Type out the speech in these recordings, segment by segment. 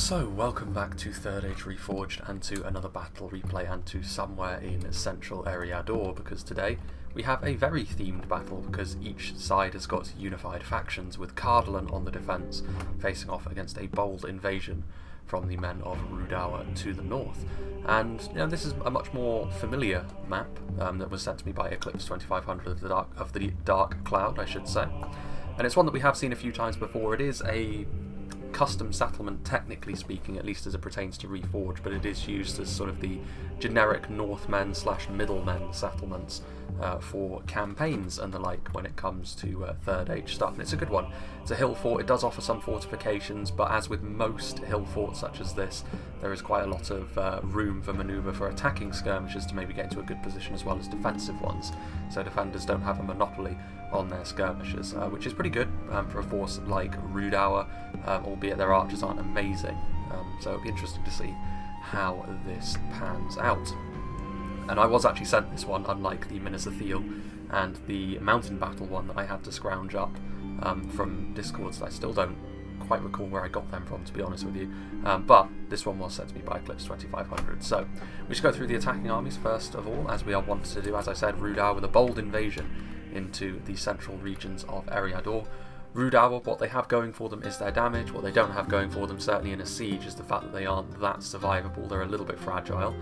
So, welcome back to 3rd Age Reforged and to another battle replay and to somewhere in central Rhudaur, because today we have a very themed battle because each side has got unified factions, with Cardolan on the defence facing off against a bold invasion from the men of Rhudaur to the north. And this is a much more familiar map that was sent to me by Eclipse 2500 of the Dark Cloud, I should say. And it's one that we have seen a few times before. It is a custom settlement, technically speaking, at least as it pertains to Reforged, but it is used as sort of the generic Northmen / middlemen settlements for campaigns and the like when it comes to 3rd Age stuff. And it's a good one. It's a hill fort. It does offer some fortifications, but as with most hill forts such as this, there is quite a lot of room for manoeuvre for attacking skirmishers to maybe get into a good position as well as defensive ones. So defenders don't have a monopoly on their skirmishers, which is pretty good for a force like Rhudaur, albeit their archers aren't amazing. So it'll be interesting to see how this pans out. And I was actually sent this one, unlike the Minas Ithil and the Mountain Battle one that I had to scrounge up from Discords. I still don't quite recall where I got them from, to be honest with you. But this one was sent to me by Eclipse 2500. So we should go through the attacking armies first of all, as we are wont to do. As I said, Rhudaur with a bold invasion into the central regions of Rhudaur. Rhudaur, what they have going for them is their damage. What they don't have going for them, certainly in a siege, is the fact that they aren't that survivable. They're a little bit fragile.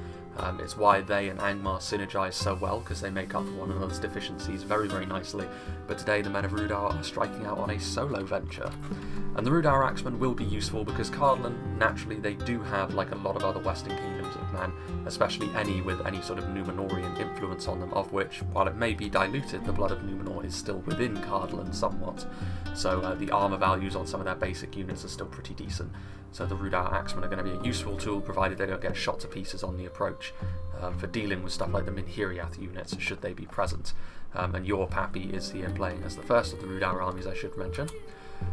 It's why they and Angmar synergise so well, because they make up for one another's deficiencies very, very nicely. But today the men of Rhudaur are striking out on a solo venture. And the Rhudaur Axemen will be useful because Cardolan, naturally, they do have, like a lot of other Western kingdoms of man, especially any with any sort of Númenórean influence on them, of which, while it may be diluted, the blood of Númenor is still within Cardolan somewhat. So the armour values on some of their basic units are still pretty decent. So the Rhudaur Axemen are going to be a useful tool, provided they don't get shot to pieces on the approach, for dealing with stuff like the Minhiriath units, should they be present. And your Pappy is here playing as the first of the Rhudaur armies, I should mention.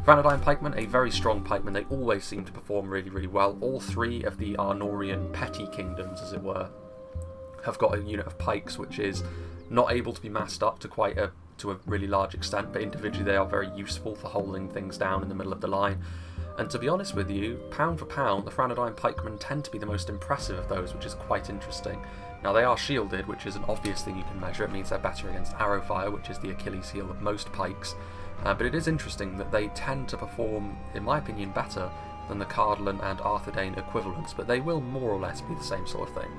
Vanadine Pikeman, a very strong pikeman. They always seem to perform really, really well. All three of the Arnorian petty kingdoms, as it were, have got a unit of pikes which is not able to be massed up to a really large extent, but individually they are very useful for holding things down in the middle of the line. And to be honest with you, pound for pound, the Vanadine Pikemen tend to be the most impressive of those, which is quite interesting. Now, they are shielded, which is an obvious thing you can measure. It means they're better against arrow fire, which is the Achilles heel of most pikes. But it is interesting that they tend to perform, in my opinion, better than the Cardolan and Arthedain equivalents, but they will more or less be the same sort of thing.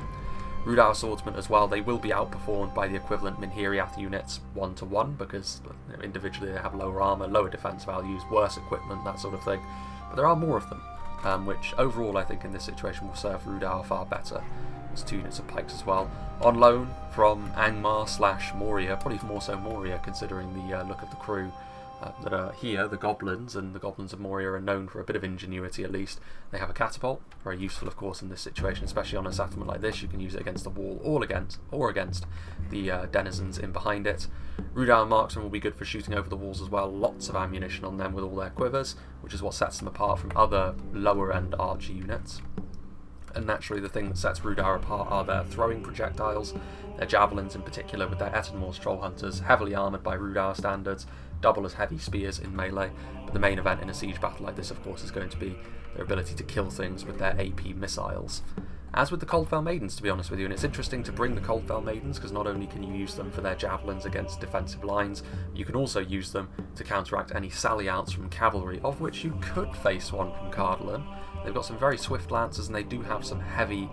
Rhudaur swordsmen as well, they will be outperformed by the equivalent Minhiriath units 1-to-1, because individually they have lower armour, lower defence values, worse equipment, that sort of thing. But there are more of them, which overall I think in this situation will serve Rhudaur far better. There's 2 units of pikes as well. On loan from Angmar / Moria, probably more so Moria considering the look of the crew that are here, the goblins, and the goblins of Moria are known for a bit of ingenuity at least. They have a catapult, very useful of course in this situation, especially on a settlement like this. You can use it against the wall or against the denizens in behind it. Rhudaur marksmen will be good for shooting over the walls as well. Lots of ammunition on them with all their quivers, which is what sets them apart from other lower end archer units. And naturally the thing that sets Rhudaur apart are their throwing projectiles, their javelins in particular, with their Etenmoor's troll hunters, heavily armoured by Rhudaur standards, double as heavy spears in melee. But the main event in a siege battle like this, of course, is going to be their ability to kill things with their AP missiles. As with the Coldfell Maidens, to be honest with you, and it's interesting to bring the Coldfell Maidens because not only can you use them for their javelins against defensive lines, you can also use them to counteract any sally-outs from cavalry, of which you could face one from Cardolan. They've got some very swift lancers and they do have some heavy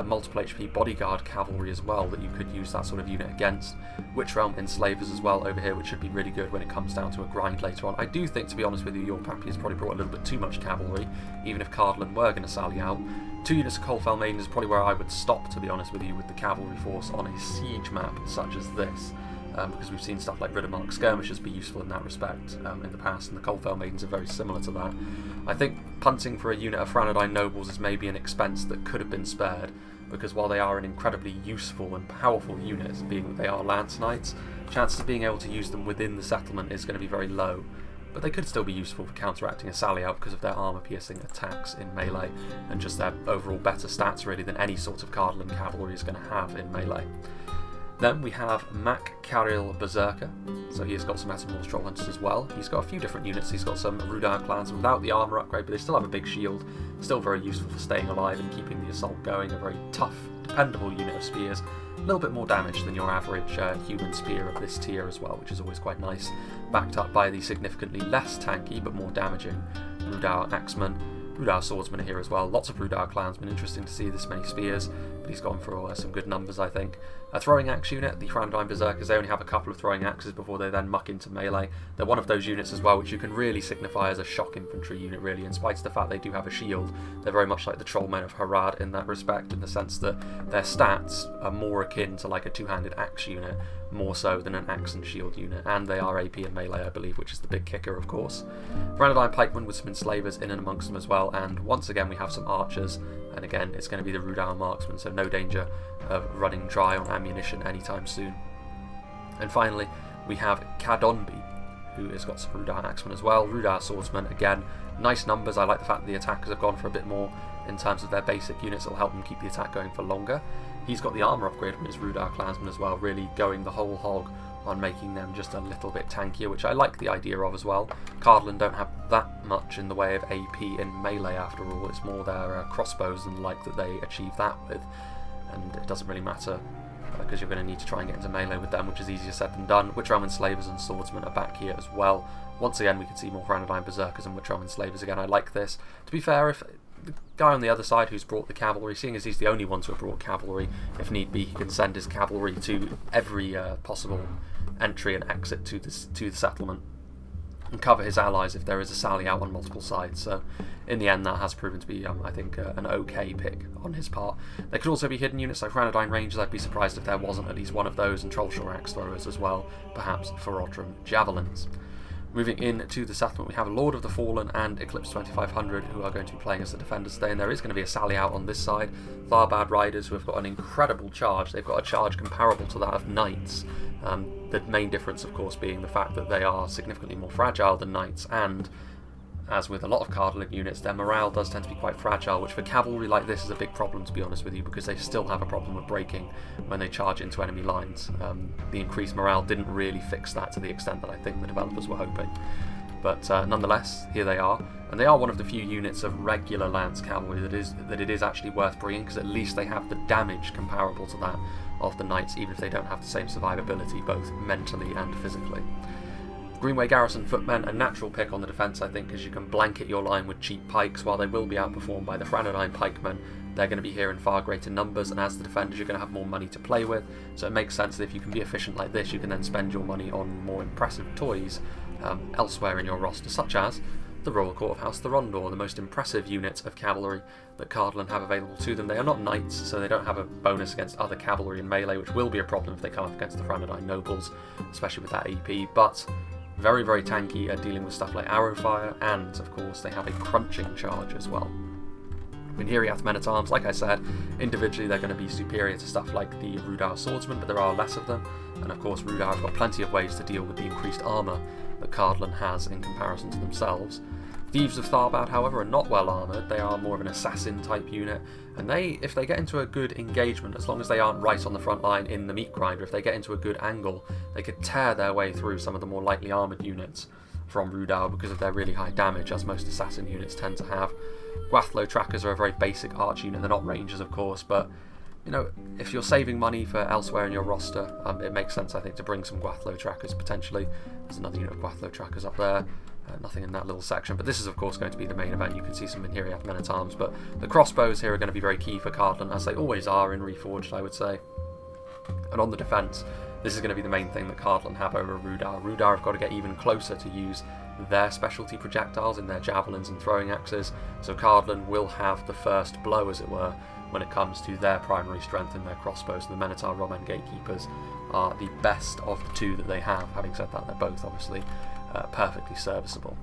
multiple HP bodyguard cavalry as well that you could use that sort of unit against. Witch Realm Enslavers as well over here, which should be really good when it comes down to a grind later on. I do think, to be honest with you, your Pappy has probably brought a little bit too much cavalry, even if Cardolan were going to sally out. 2 units of Coldfell Maiden is probably where I would stop, to be honest with you, with the cavalry force on a siege map such as this. Because we've seen stuff like Riddermark skirmishers be useful in that respect in the past, and the Coldfell Maidens are very similar to that. I think punting for a unit of Vanadine Nobles is maybe an expense that could have been spared, because while they are an incredibly useful and powerful unit, being that they are Lance Knights, chances of being able to use them within the settlement is going to be very low. But they could still be useful for counteracting a sally out because of their armour-piercing attacks in melee, and just their overall better stats really than any sort of Cardolan cavalry is going to have in melee. Then we have Mac Caril Berserker, so he's got some Metamorphs Troll Hunters as well. He's got a few different units. He's got some Rhudaur clans without the armour upgrade, but they still have a big shield, still very useful for staying alive and keeping the assault going. A very tough, dependable unit of spears. A little bit more damage than your average human spear of this tier as well, which is always quite nice. Backed up by the significantly less tanky but more damaging Rhudaur Axeman. Rhudaur Swordsman here as well. Lots of Rhudaur clansmen. Interesting to see this many spears, but he's gone for some good numbers, I think. A throwing axe unit, the Vanadine Berserkers, they only have a couple of throwing axes before they then muck into melee. They're one of those units as well which you can really signify as a shock infantry unit, really, in spite of the fact they do have a shield. They're very much like the Trollmen of Harad in that respect, in the sense that their stats are more akin to like a two-handed axe unit, more so than an axe and shield unit, and they are AP and melee, I believe, which is the big kicker, of course. Vanadine Pikeman with some enslavers in and amongst them as well, and once again we have some archers, and again it's going to be the Rhudaur marksmen, so no danger of running dry on ammunition anytime soon. And finally we have Cardolan, who has got some Rhudaur axemen as well. Rhudaur swordsmen, again, nice numbers. I like the fact that the attackers have gone for a bit more in terms of their basic units. It'll help them keep the attack going for longer. He's got the armour upgrade from his Rhudaur clansmen as well, really going the whole hog on making them just a little bit tankier, which I like the idea of as well. Cardolan don't have that much in the way of AP in melee after all. It's more their crossbows and the like that they achieve that with, and it doesn't really matter because you're going to need to try and get into melee with them, which is easier said than done. Witch-Realm Enslavers and Swordsmen are back here as well. Once again we can see more Vanadine Berserkers and Witch-Realm Enslavers again. I like this. To be fair, if the guy on the other side who's brought the cavalry, seeing as he's the only one to have brought cavalry, if need be he can send his cavalry to every possible entry and exit to the settlement and cover his allies if there is a sally out on multiple sides. So in the end that has proven to be I think an okay pick on his part. There could also be hidden units like Vanadine Rangers. I'd be surprised if there wasn't at least one of those, and Trollshore Axe Throwers as well, perhaps Ferodrum Javelins. Moving into the settlement, we have Lord of the Fallen and Eclipse 2500 who are going to be playing as the defenders today, and there is going to be a sally out on this side. Tharbad Riders, who have got an incredible charge. They've got a charge comparable to that of Knights. The main difference, of course, being the fact that they are significantly more fragile than Knights, and as with a lot of Cardolan units, their morale does tend to be quite fragile, which for cavalry like this is a big problem, to be honest with you, because they still have a problem of breaking when they charge into enemy lines. The increased morale didn't really fix that to the extent that I think the developers were hoping. But nonetheless, here they are, and they are one of the few units of regular Lance Cavalry that it is actually worth bringing, because at least they have the damage comparable to that of the Knights, even if they don't have the same survivability, both mentally and physically. Greenway Garrison Footmen, a natural pick on the defence, I think, because you can blanket your line with cheap pikes. While they will be outperformed by the Vanadine Pikemen, they're going to be here in far greater numbers, and as the defenders you're going to have more money to play with, so it makes sense that if you can be efficient like this, you can then spend your money on more impressive toys elsewhere in your roster, such as the Royal Court of House Rhudaur, the most impressive unit of cavalry that Cardolan have available to them. They are not knights, so they don't have a bonus against other cavalry in melee, which will be a problem if they come up against the Vanadine nobles, especially with that AP, but very, very tanky at dealing with stuff like arrow fire, and of course they have a crunching charge as well. Vinhiriath Men-at-Arms, like I said, individually they're going to be superior to stuff like the Rhudaur Swordsmen, but there are less of them, and of course Rhudaur have got plenty of ways to deal with the increased armour that Cardolan has in comparison to themselves. Thieves of Tharbad, however, are not well armoured. They are more of an assassin type unit, and if they get into a good engagement, as long as they aren't right on the front line in the meat grinder, if they get into a good angle, they could tear their way through some of the more lightly armoured units from Rhudaur because of their really high damage, as most assassin units tend to have. Gwathlo Trackers are a very basic arch unit. They're not rangers, of course, but you know, if you're saving money for elsewhere in your roster, it makes sense, I think, to bring some Gwathlo Trackers potentially. There's another unit of Gwathlo Trackers up there. Nothing in that little section, but this is of course going to be the main event. You can see some Vinhiriath Men-at-Arms, but the crossbows here are going to be very key for Cardolan, as they always are in Reforged, I would say. And on the defence, this is going to be the main thing that Cardolan have over Rhudaur. Rhudaur have got to get even closer to use their specialty projectiles in their javelins and throwing axes, so Cardolan will have the first blow, as it were, when it comes to their primary strength in their crossbows. The Minotaur Roman Gatekeepers are the best of the two that they have. Having said that, they're both obviously perfectly serviceable.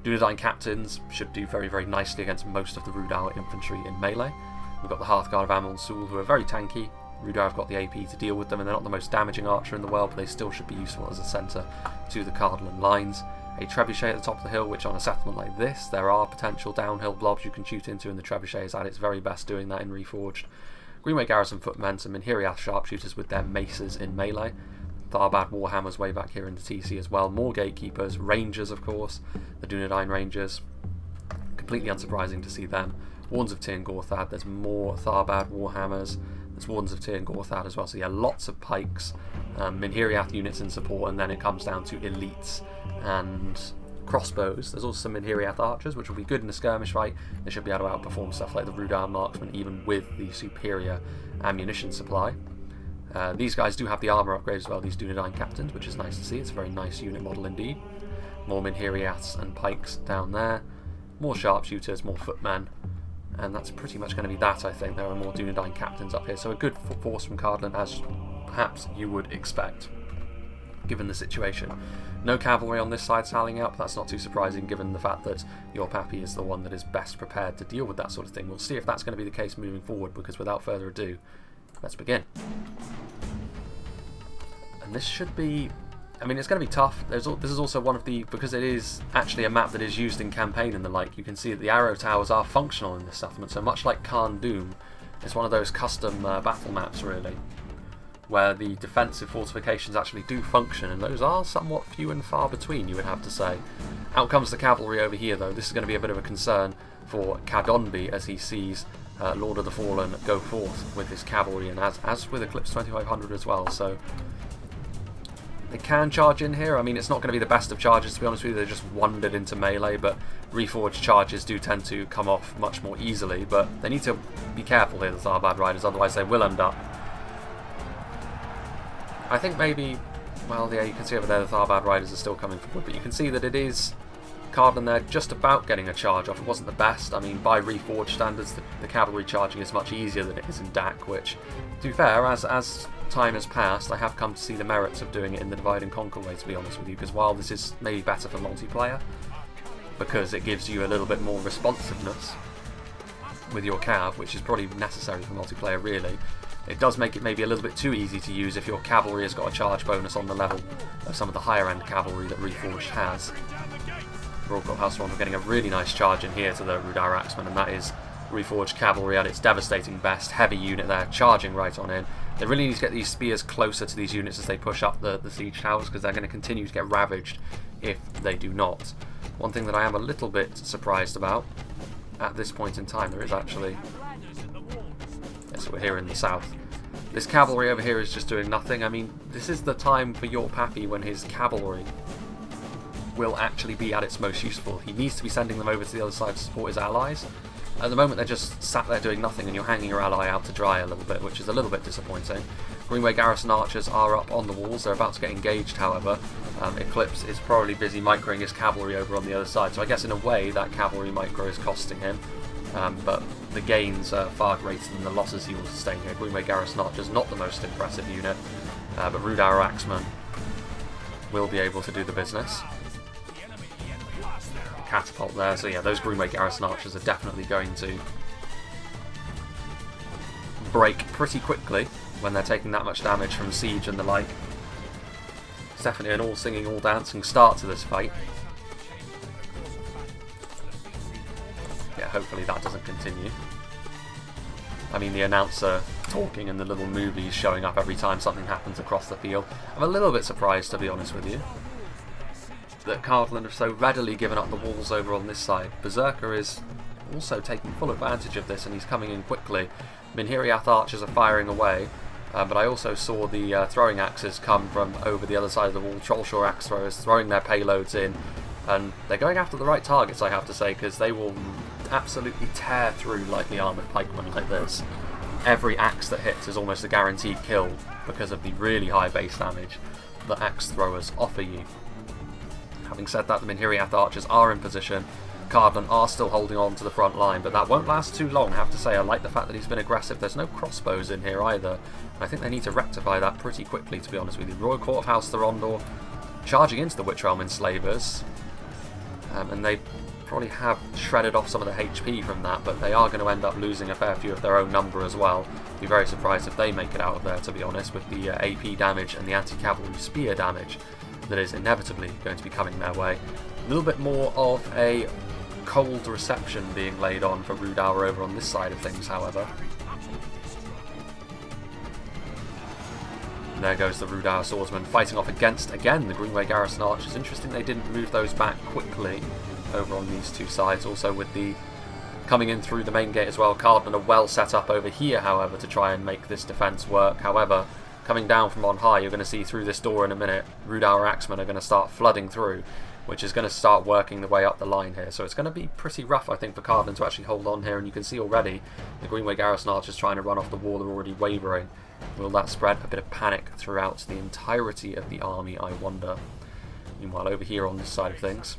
Dunedain Captains should do very, very nicely against most of the Rhudaur infantry in melee. We've got the Hearthguard of Amon Sul, who are very tanky. Rhudaur have got the AP to deal with them, and they're not the most damaging archer in the world, but they still should be useful as a centre to the Cardolan lines. A Trebuchet at the top of the hill, which on a settlement like this, there are potential downhill blobs you can shoot into, and the Trebuchet is at its very best doing that in Reforged. Greenway Garrison footmen, some Minhiriath sharpshooters with their maces in melee. Tharbad Warhammers way back here in the TC as well. More gatekeepers, rangers of course, the Dunedain rangers. Completely unsurprising to see them. Wardens of Tir Gorthad, there's more Tharbad Warhammers. There's Wardens of Tir Gorthad as well, so yeah, lots of pikes, Minhiriath units in support, and then it comes down to elites and crossbows. There's also some Minhiriath archers, which will be good in a skirmish fight. They should be able to outperform stuff like the Rhudaur marksmen, even with the superior ammunition supply. These guys do have the armour upgrade as well, these Dunedain captains, which is nice to see. It's a very nice unit model indeed. More Minhiriaths and pikes down there. More sharpshooters, more footmen. And that's pretty much going to be that, I think. There are more Dunedain captains up here. So a good force from Cardolan, as perhaps you would expect, given the situation. No cavalry on this side sallying up. That's not too surprising, given the fact that your Pappy is the one that is best prepared to deal with that sort of thing. We'll see if that's going to be the case moving forward, because without further ado, let's begin. And this should be... I mean, it's going to be tough. This is also one of the... Because it is actually a map that is used in campaign and the like, you can see that the arrow towers are functional in this settlement. So much like Khan Doom, it's one of those custom battle maps, really, where the defensive fortifications actually do function, and those are somewhat few and far between, you would have to say. Out comes the cavalry over here, though. This is going to be a bit of a concern for Cadonby as he sees Lord of the Fallen go forth with his cavalry, and as with Eclipse 2500 as well. So they can charge in here. I mean, it's not going to be the best of charges, to be honest with you. They just wandered into melee, but Reforged charges do tend to come off much more easily. But they need to be careful here, the Tharbad Riders, otherwise they will end up... I think maybe... Well, yeah, you can see over there the Tharbad Riders are still coming forward, but you can see that it is Cardolan there just about getting a charge off. It wasn't the best. I mean, by Reforged standards, the cavalry charging is much easier than it is in DAC, which, to be fair, as time has passed, I have come to see the merits of doing it in the divide and conquer way, to be honest with you, because while this is maybe better for multiplayer, because it gives you a little bit more responsiveness with your cav, which is probably necessary for multiplayer, really, it does make it maybe a little bit too easy to use if your cavalry has got a charge bonus on the level of some of the higher end cavalry that Reforged has. Royal House Ron are getting a really nice charge in here to the Rhudaur Axemen, and that is Reforged cavalry at its devastating best. Heavy unit there, charging right on in. They really need to get these spears closer to these units as they push up the siege towers, because they're going to continue to get ravaged if they do not. One thing that I am a little bit surprised about at this point in time, there is actually... Yes, we're here in the south. This cavalry over here is just doing nothing. I mean, this is the time for your Pappy when his cavalry will actually be at its most useful. He needs to be sending them over to the other side to support his allies. At the moment they're just sat there doing nothing, and you're hanging your ally out to dry a little bit, which is a little bit disappointing. Greenway Garrison archers are up on the walls. They're about to get engaged, however. Eclipse is probably busy microing his cavalry over on the other side, so I guess in a way that cavalry micro is costing him. But the gains are far greater than the losses he will sustain here. Greenway Garrison archers not the most impressive unit, but Rhudaur Axemen will be able to do the business. Catapult there, so yeah, those Greenway Garrison archers are definitely going to break pretty quickly when they're taking that much damage from siege and the like. It's definitely an all singing, all dancing start to this fight. Yeah, hopefully that doesn't continue. I mean, the announcer talking and the little movies showing up every time something happens across the field. I'm a little bit surprised, to be honest with you, that Cardolan have so readily given up the walls over on this side. Berserker is also taking full advantage of this, and he's coming in quickly. Minhiriath archers are firing away, but I also saw the throwing axes come from over the other side of the wall. Trollshaw axe throwers throwing their payloads in, and they're going after the right targets, I have to say, because they will absolutely tear through lightly armoured pikemen like this. Every axe that hits is almost a guaranteed kill because of the really high base damage that axe throwers offer you. Having said that, the Minhiriath archers are in position. Cardolan are still holding on to the front line, but that won't last too long, I have to say. I like the fact that he's been aggressive. There's no crossbows in here either, and I think they need to rectify that pretty quickly, to be honest with you. Royal Court of House Rhudaur charging into the Witch Realm Enslavers, and they probably have shredded off some of the HP from that, but they are going to end up losing a fair few of their own number as well. Be very surprised if they make it out of there, to be honest, with the AP damage and the anti-cavalry spear damage that is inevitably going to be coming their way. A little bit more of a cold reception being laid on for Rhudaur over on this side of things, however. And there goes the Rhudaur swordsman fighting off against, again, the Greenway Garrison archers. Interesting they didn't move those back quickly over on these two sides. Also with the coming in through the main gate as well. Cardolan are well set up over here, however, to try and make this defence work. However, coming down from on high, you're going to see through this door in a minute, Rhudaur axemen are going to start flooding through, which is going to start working the way up the line here. So it's going to be pretty rough, I think, for Cardolan to actually hold on here. And you can see already the Greenway Garrison archers trying to run off the wall are already wavering. Will that spread a bit of panic throughout the entirety of the army, I wonder? Meanwhile, over here on this side of things,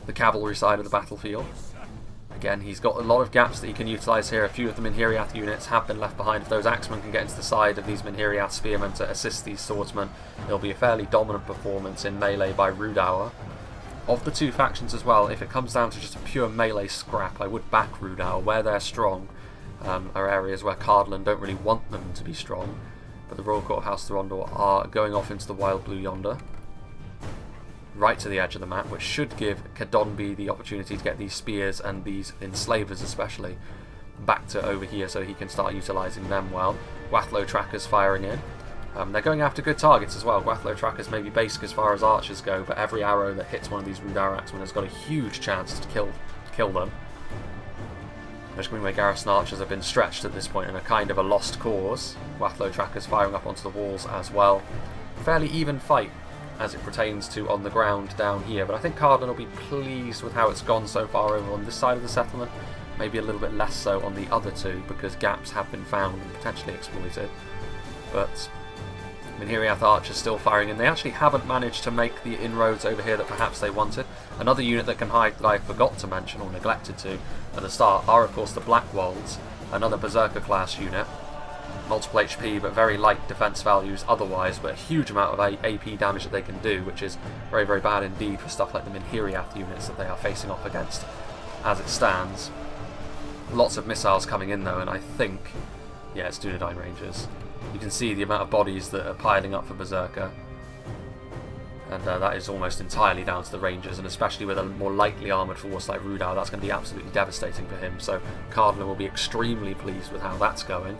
the cavalry side of the battlefield. Again, he's got a lot of gaps that he can utilise here. A few of the Minhiriath units have been left behind. If those axemen can get into the side of these Minhiriath spearmen to assist these swordsmen, it'll be a fairly dominant performance in melee by Rhudaur. Of the two factions as well, if it comes down to just a pure melee scrap, I would back Rhudaur. Where they're strong are areas where Cardolan don't really want them to be strong. But the Royal Court of House Rhudaur are going off into the wild blue yonder, right to the edge of the map, which should give Cadonby the opportunity to get these spears and these enslavers especially back to over here so he can start utilising them well. Gwathlo trackers firing in. They're going after good targets as well. Gwathlo trackers may be basic as far as archers go, but every arrow that hits one of these Rhudaur axemen has got a huge chance to kill them. Those Greenway Garrison archers have been stretched at this point in a kind of a lost cause. Gwathlo trackers firing up onto the walls as well. Fairly even fight as it pertains to on the ground down here, but I think Cardolan will be pleased with how it's gone so far over on this side of the settlement. Maybe a little bit less so on the other two, because gaps have been found and potentially exploited. But Minhiriath archers still firing in. They actually haven't managed to make the inroads over here that perhaps they wanted. Another unit that can hide that I forgot to mention, or neglected to, at the start, are of course the Blackwolds, another Berserker class unit. Multiple HP, but very light defense values otherwise, but a huge amount of AP damage that they can do, which is very, very bad indeed for stuff like the Minhiriath units that they are facing off against as it stands. Lots of missiles coming in though, and I think, yeah, it's Dunedain Rangers. You can see the amount of bodies that are piling up for Berserker, and that is almost entirely down to the Rangers, and especially with a more lightly armoured force like Rhudaur, that's going to be absolutely devastating for him. So Cardolan will be extremely pleased with how that's going.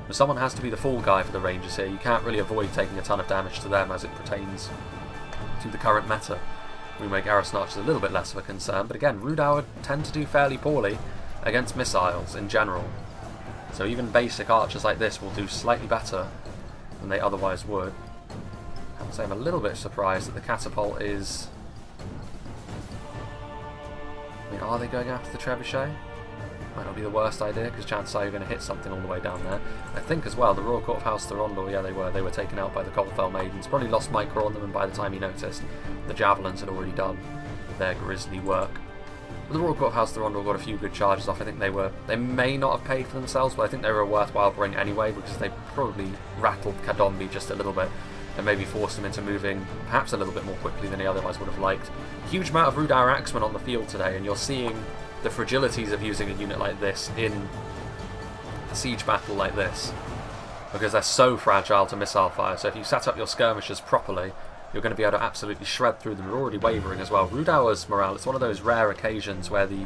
But someone has to be the fall guy for the Rangers here. You can't really avoid taking a ton of damage to them as it pertains to the current meta. Greenway Garrison archers a little bit less of a concern, but again, Rhudaur tend to do fairly poorly against missiles in general. So even basic archers like this will do slightly better than they otherwise would. I have to say I'm a little bit surprised that the catapult is... I mean, are they going after the trebuchet? Might not be the worst idea, because chances are you're going to hit something all the way down there. I think as well, the Royal Court of House Rhudaur, yeah, they were taken out by the Coldfell Maidens. Probably lost micro on them, and by the time he noticed, the Javelins had already done their grisly work. But the Royal Court of House Rhudaur got a few good charges off. I think they may not have paid for themselves, but I think they were a worthwhile bring anyway, because they probably rattled Cadonby just a little bit, and maybe forced him into moving perhaps a little bit more quickly than he otherwise would have liked. Huge amount of Rhudaur axemen on the field today, and you're seeing the fragilities of using a unit like this in a siege battle like this, because they're so fragile to missile fire. So if you set up your skirmishers properly, you're going to be able to absolutely shred through them. You're already wavering as well. Rhudaur's morale, it's one of those rare occasions where the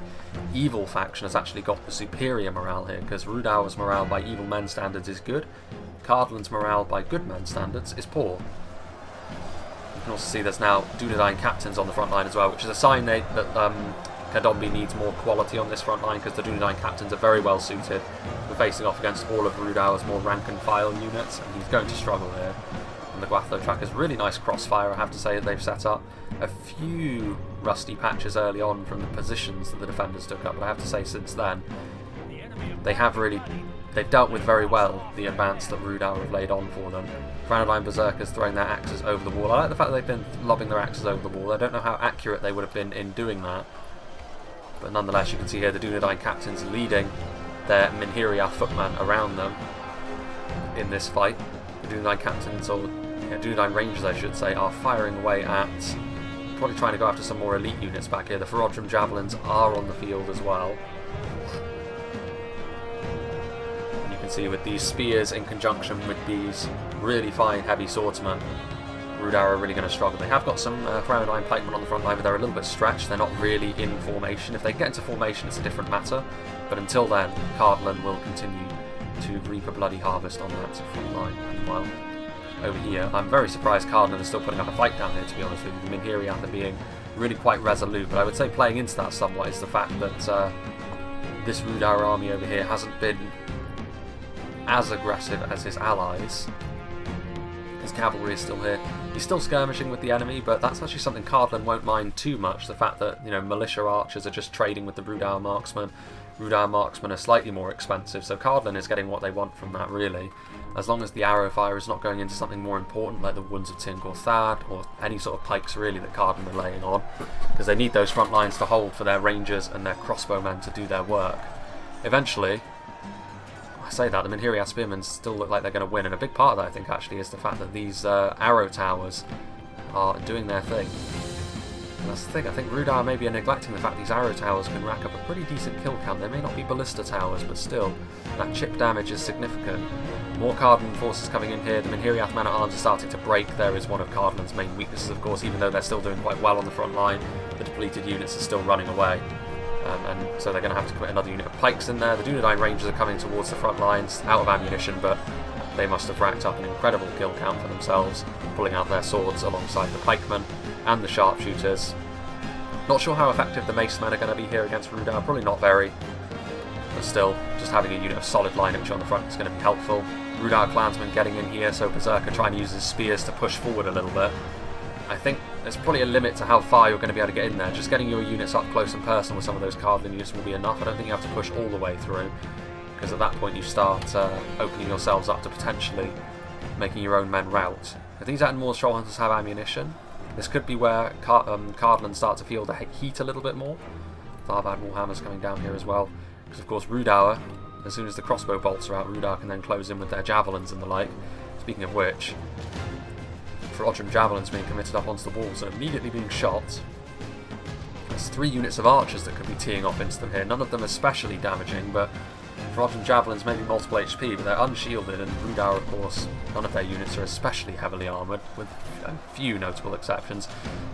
evil faction has actually got the superior morale here, because Rhudaur's morale by evil men standards is good, Cardolan's morale by good men standards is poor. You can also see there's now Dunedain captains on the front line as well, which is a sign that Cadonby needs more quality on this front line, because the Dunedain captains are very well suited for facing off against all of Rhudaur's more rank and file units, and he's going to struggle here. And the Gwathlo trackers, really nice crossfire, I have to say, that they've set up. A few rusty patches early on from the positions that the defenders took up, but I have to say since then they've dealt with very well the advance that Rhudaur have laid on for them. Vanadine Berserkers throwing their axes over the wall. I like the fact that they've been lobbing their axes over the wall. I don't know how accurate they would have been in doing that, but nonetheless you can see here the Dunedain captains leading their Minhiriath footmen around them in this fight. The Dunedain captains, or Dunedain Rangers I should say, are firing away at, probably trying to go after some more elite units back here. The Reforged Javelins are on the field as well. And you can see with these spears in conjunction with these really fine heavy swordsmen, Rhudaur are really going to struggle. They have got some Vanadine Pikeman on the front line, but they're a little bit stretched. They're not really in formation. If they get into formation, it's a different matter. But until then, Cardolan will continue to reap a bloody harvest on that front line. Well, over here. I'm very surprised Cardolan is still putting up a fight down here, to be honest with you. The Minhiriath are being really quite resolute, but I would say playing into that somewhat is the fact that this Rhudaur army over here hasn't been as aggressive as his allies. His cavalry is still here. He's still skirmishing with the enemy, but that's actually something Cardolan won't mind too much. The fact that, you know, militia archers are just trading with the Rhudaur marksmen. Rhudaur marksmen are slightly more expensive, so Cardolan is getting what they want from that, really. As long as the arrow fire is not going into something more important like the Wounds of Tingor Thad, or any sort of pikes really that Cardolan are laying on, because they need those front lines to hold for their rangers and their crossbowmen to do their work. Eventually, I say that, the Minhiriath spearmen still look like they're going to win, and a big part of that, I think, actually, is the fact that these arrow towers are doing their thing. And that's the thing, I think Rhudaur maybe are neglecting the fact these arrow towers can rack up a pretty decent kill count. They may not be ballista towers, but still, that chip damage is significant. More Cardolan forces coming in here. The Minhiriath man-at-arms are starting to break. There is one of Cardolan's main weaknesses, of course, even though they're still doing quite well on the front line. The depleted units are still running away. And so they're going to have to put another unit of pikes in there. The Dunedain Rangers are coming towards the front lines, out of ammunition, but they must have racked up an incredible kill count for themselves, pulling out their swords alongside the pikemen and the sharpshooters. Not sure how effective the mace men are going to be here against Rhudaur, probably not very, but still, just having a unit of solid lineage on the front is going to be helpful. Rhudaur clansmen getting in here, so Berserker trying to use his spears to push forward a little bit. I think there's probably a limit to how far you're going to be able to get in there. Just getting your units up close and personal with some of those Cardolan units will be enough. I don't think you have to push all the way through, because at that point you start opening yourselves up to potentially making your own men rout. If these Attenmore's Trollhunters have ammunition, this could be where Cardolan start to feel the heat a little bit more. Tharbad Warhammer's coming down here as well, because of course Rhudaur, as soon as the crossbow bolts are out, Rhudaur can then close in with their javelins and the like. Speaking of which, Reforged javelins being committed up onto the walls and immediately being shot. There's 3 units of archers that could be teeing off into them here. None of them especially damaging, but Reforged javelins may be multiple HP, but they're unshielded, and Rhudaur, of course, none of their units are especially heavily armoured, with a few notable exceptions.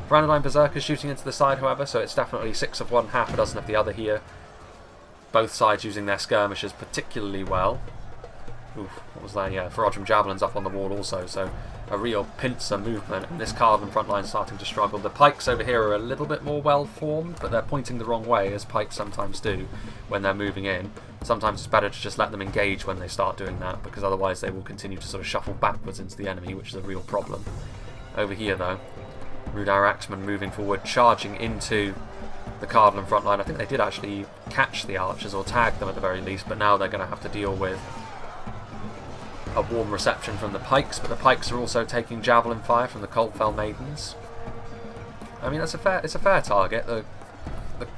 Vanadine Berserkers shooting into the side, however, so it's definitely 6 of one, half a dozen of the other here. Both sides using their skirmishers particularly well. Oof, what was that? Yeah, Reforged javelins up on the wall also, so a real pincer movement, and this Cardolan front line starting to struggle. The pikes over here are a little bit more well formed, but they're pointing the wrong way, as pikes sometimes do when they're moving in. Sometimes it's better to just let them engage when they start doing that, because otherwise they will continue to sort of shuffle backwards into the enemy, which is a real problem. Over here though, Rhudaur Axemen moving forward, charging into the Cardolan front line. I think they did actually catch the archers, or tag them at the very least, but now they're going to have to deal with a warm reception from the pikes, but the pikes are also taking javelin fire from the Coldfell Maidens. I mean, it's a fair target. The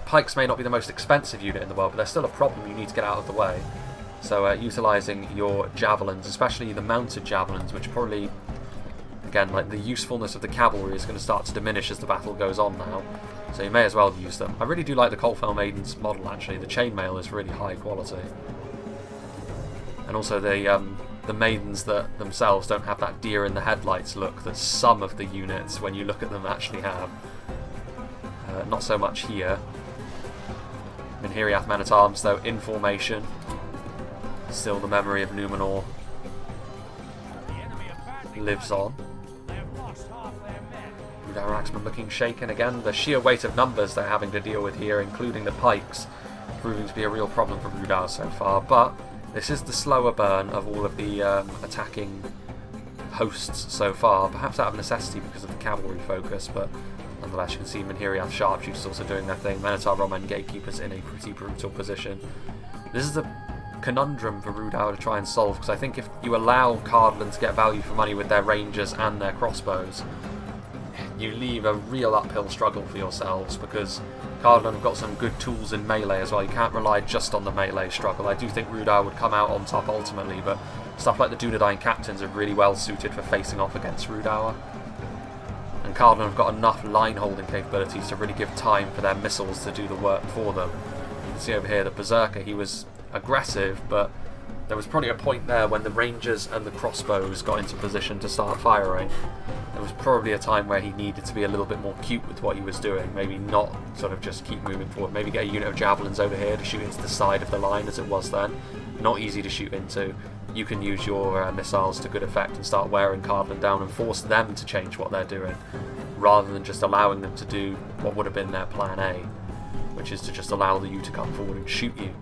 pikes may not be the most expensive unit in the world, but they're still a problem you need to get out of the way. So utilising your javelins, especially the mounted javelins, which probably, again, like the usefulness of the cavalry is going to start to diminish as the battle goes on now. So you may as well use them. I really do like the Coldfell Maidens model, actually. The chainmail is really high quality. And also the maidens that themselves don't have that deer in the headlights look that some of the units, when you look at them, actually have. Not so much here. Minhiriath men-at-arms, though, in formation. Still the memory of Numenor lives on. Rhudaur Axemen looking shaken again. The sheer weight of numbers they're having to deal with here, including the pikes, proving to be a real problem for Rhudaur so far, but this is the slower burn of all of the attacking hosts so far, perhaps out of necessity because of the cavalry focus, but nonetheless you can see Minhiriath sharpshooters also doing their thing, Minotaur Roman gatekeepers in a pretty brutal position. This is a conundrum for Rhudaur to try and solve, because I think if you allow Cardolan to get value for money with their rangers and their crossbows, you leave a real uphill struggle for yourselves, because Cardolan have got some good tools in melee as well. You can't rely just on the melee struggle. I do think Rhudaur would come out on top ultimately, but stuff like the Dunedain captains are really well suited for facing off against Rhudaur. And Cardolan have got enough line holding capabilities to really give time for their missiles to do the work for them. You can see over here the Berserker, he was aggressive, but there was probably a point there when the Rangers and the crossbows got into position to start firing. There was probably a time where he needed to be a little bit more cute with what he was doing. Maybe not sort of just keep moving forward. Maybe get a unit of javelins over here to shoot into the side of the line as it was then. Not easy to shoot into. You can use your missiles to good effect and start wearing Cardolan down and force them to change what they're doing, rather than just allowing them to do what would have been their plan A, which is to just allow you to come forward and shoot you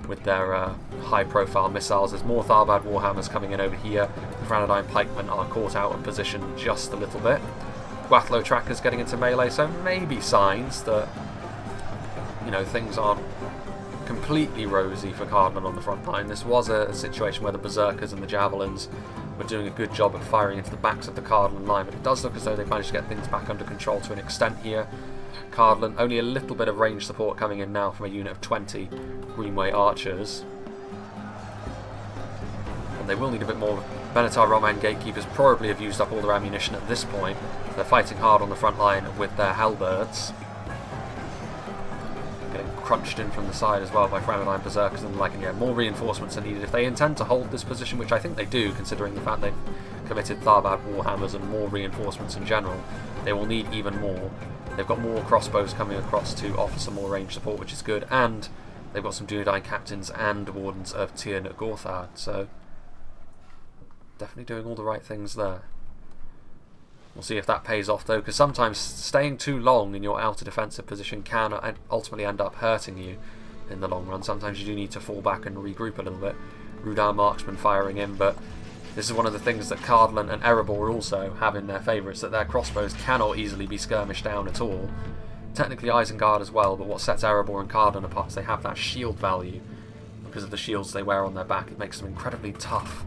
with their high-profile missiles. There's more Tharbad Warhammers coming in over here. The Vanadine Pikemen are caught out of position just a little bit. Guathlo Trackers getting into melee, so maybe signs that, you know, things aren't completely rosy for Cardolan on the front line. This was a situation where the Berserkers and the Javelins were doing a good job at firing into the backs of the Cardolan line, but it does look as though they've managed to get things back under control to an extent here. Cardolan, only a little bit of range support coming in now from a unit of 20 Greenway Archers. And they will need a bit more. Benatar Roman Gatekeepers probably have used up all their ammunition at this point. They're fighting hard on the front line with their Halberds. Getting crunched in from the side as well by Vanadine Berserkers and like, yeah, more reinforcements are needed if they intend to hold this position, which I think they do, considering the fact they've committed Tharbad Warhammers and more reinforcements in general. They will need even more. They've got more crossbows coming across to offer some more range support, which is good, and they've got some Dunedain Captains and Wardens of Tirn Gorthard, so definitely doing all the right things there. We'll see if that pays off though, because sometimes staying too long in your outer defensive position can ultimately end up hurting you in the long run. Sometimes you do need to fall back and regroup a little bit. Rhudaur Marksman firing in, but this is one of the things that Cardolan and Erebor also have in their favour, is that their crossbows cannot easily be skirmished down at all. Technically Isengard as well, but what sets Erebor and Cardolan apart is they have that shield value. Because of the shields they wear on their back, it makes them incredibly tough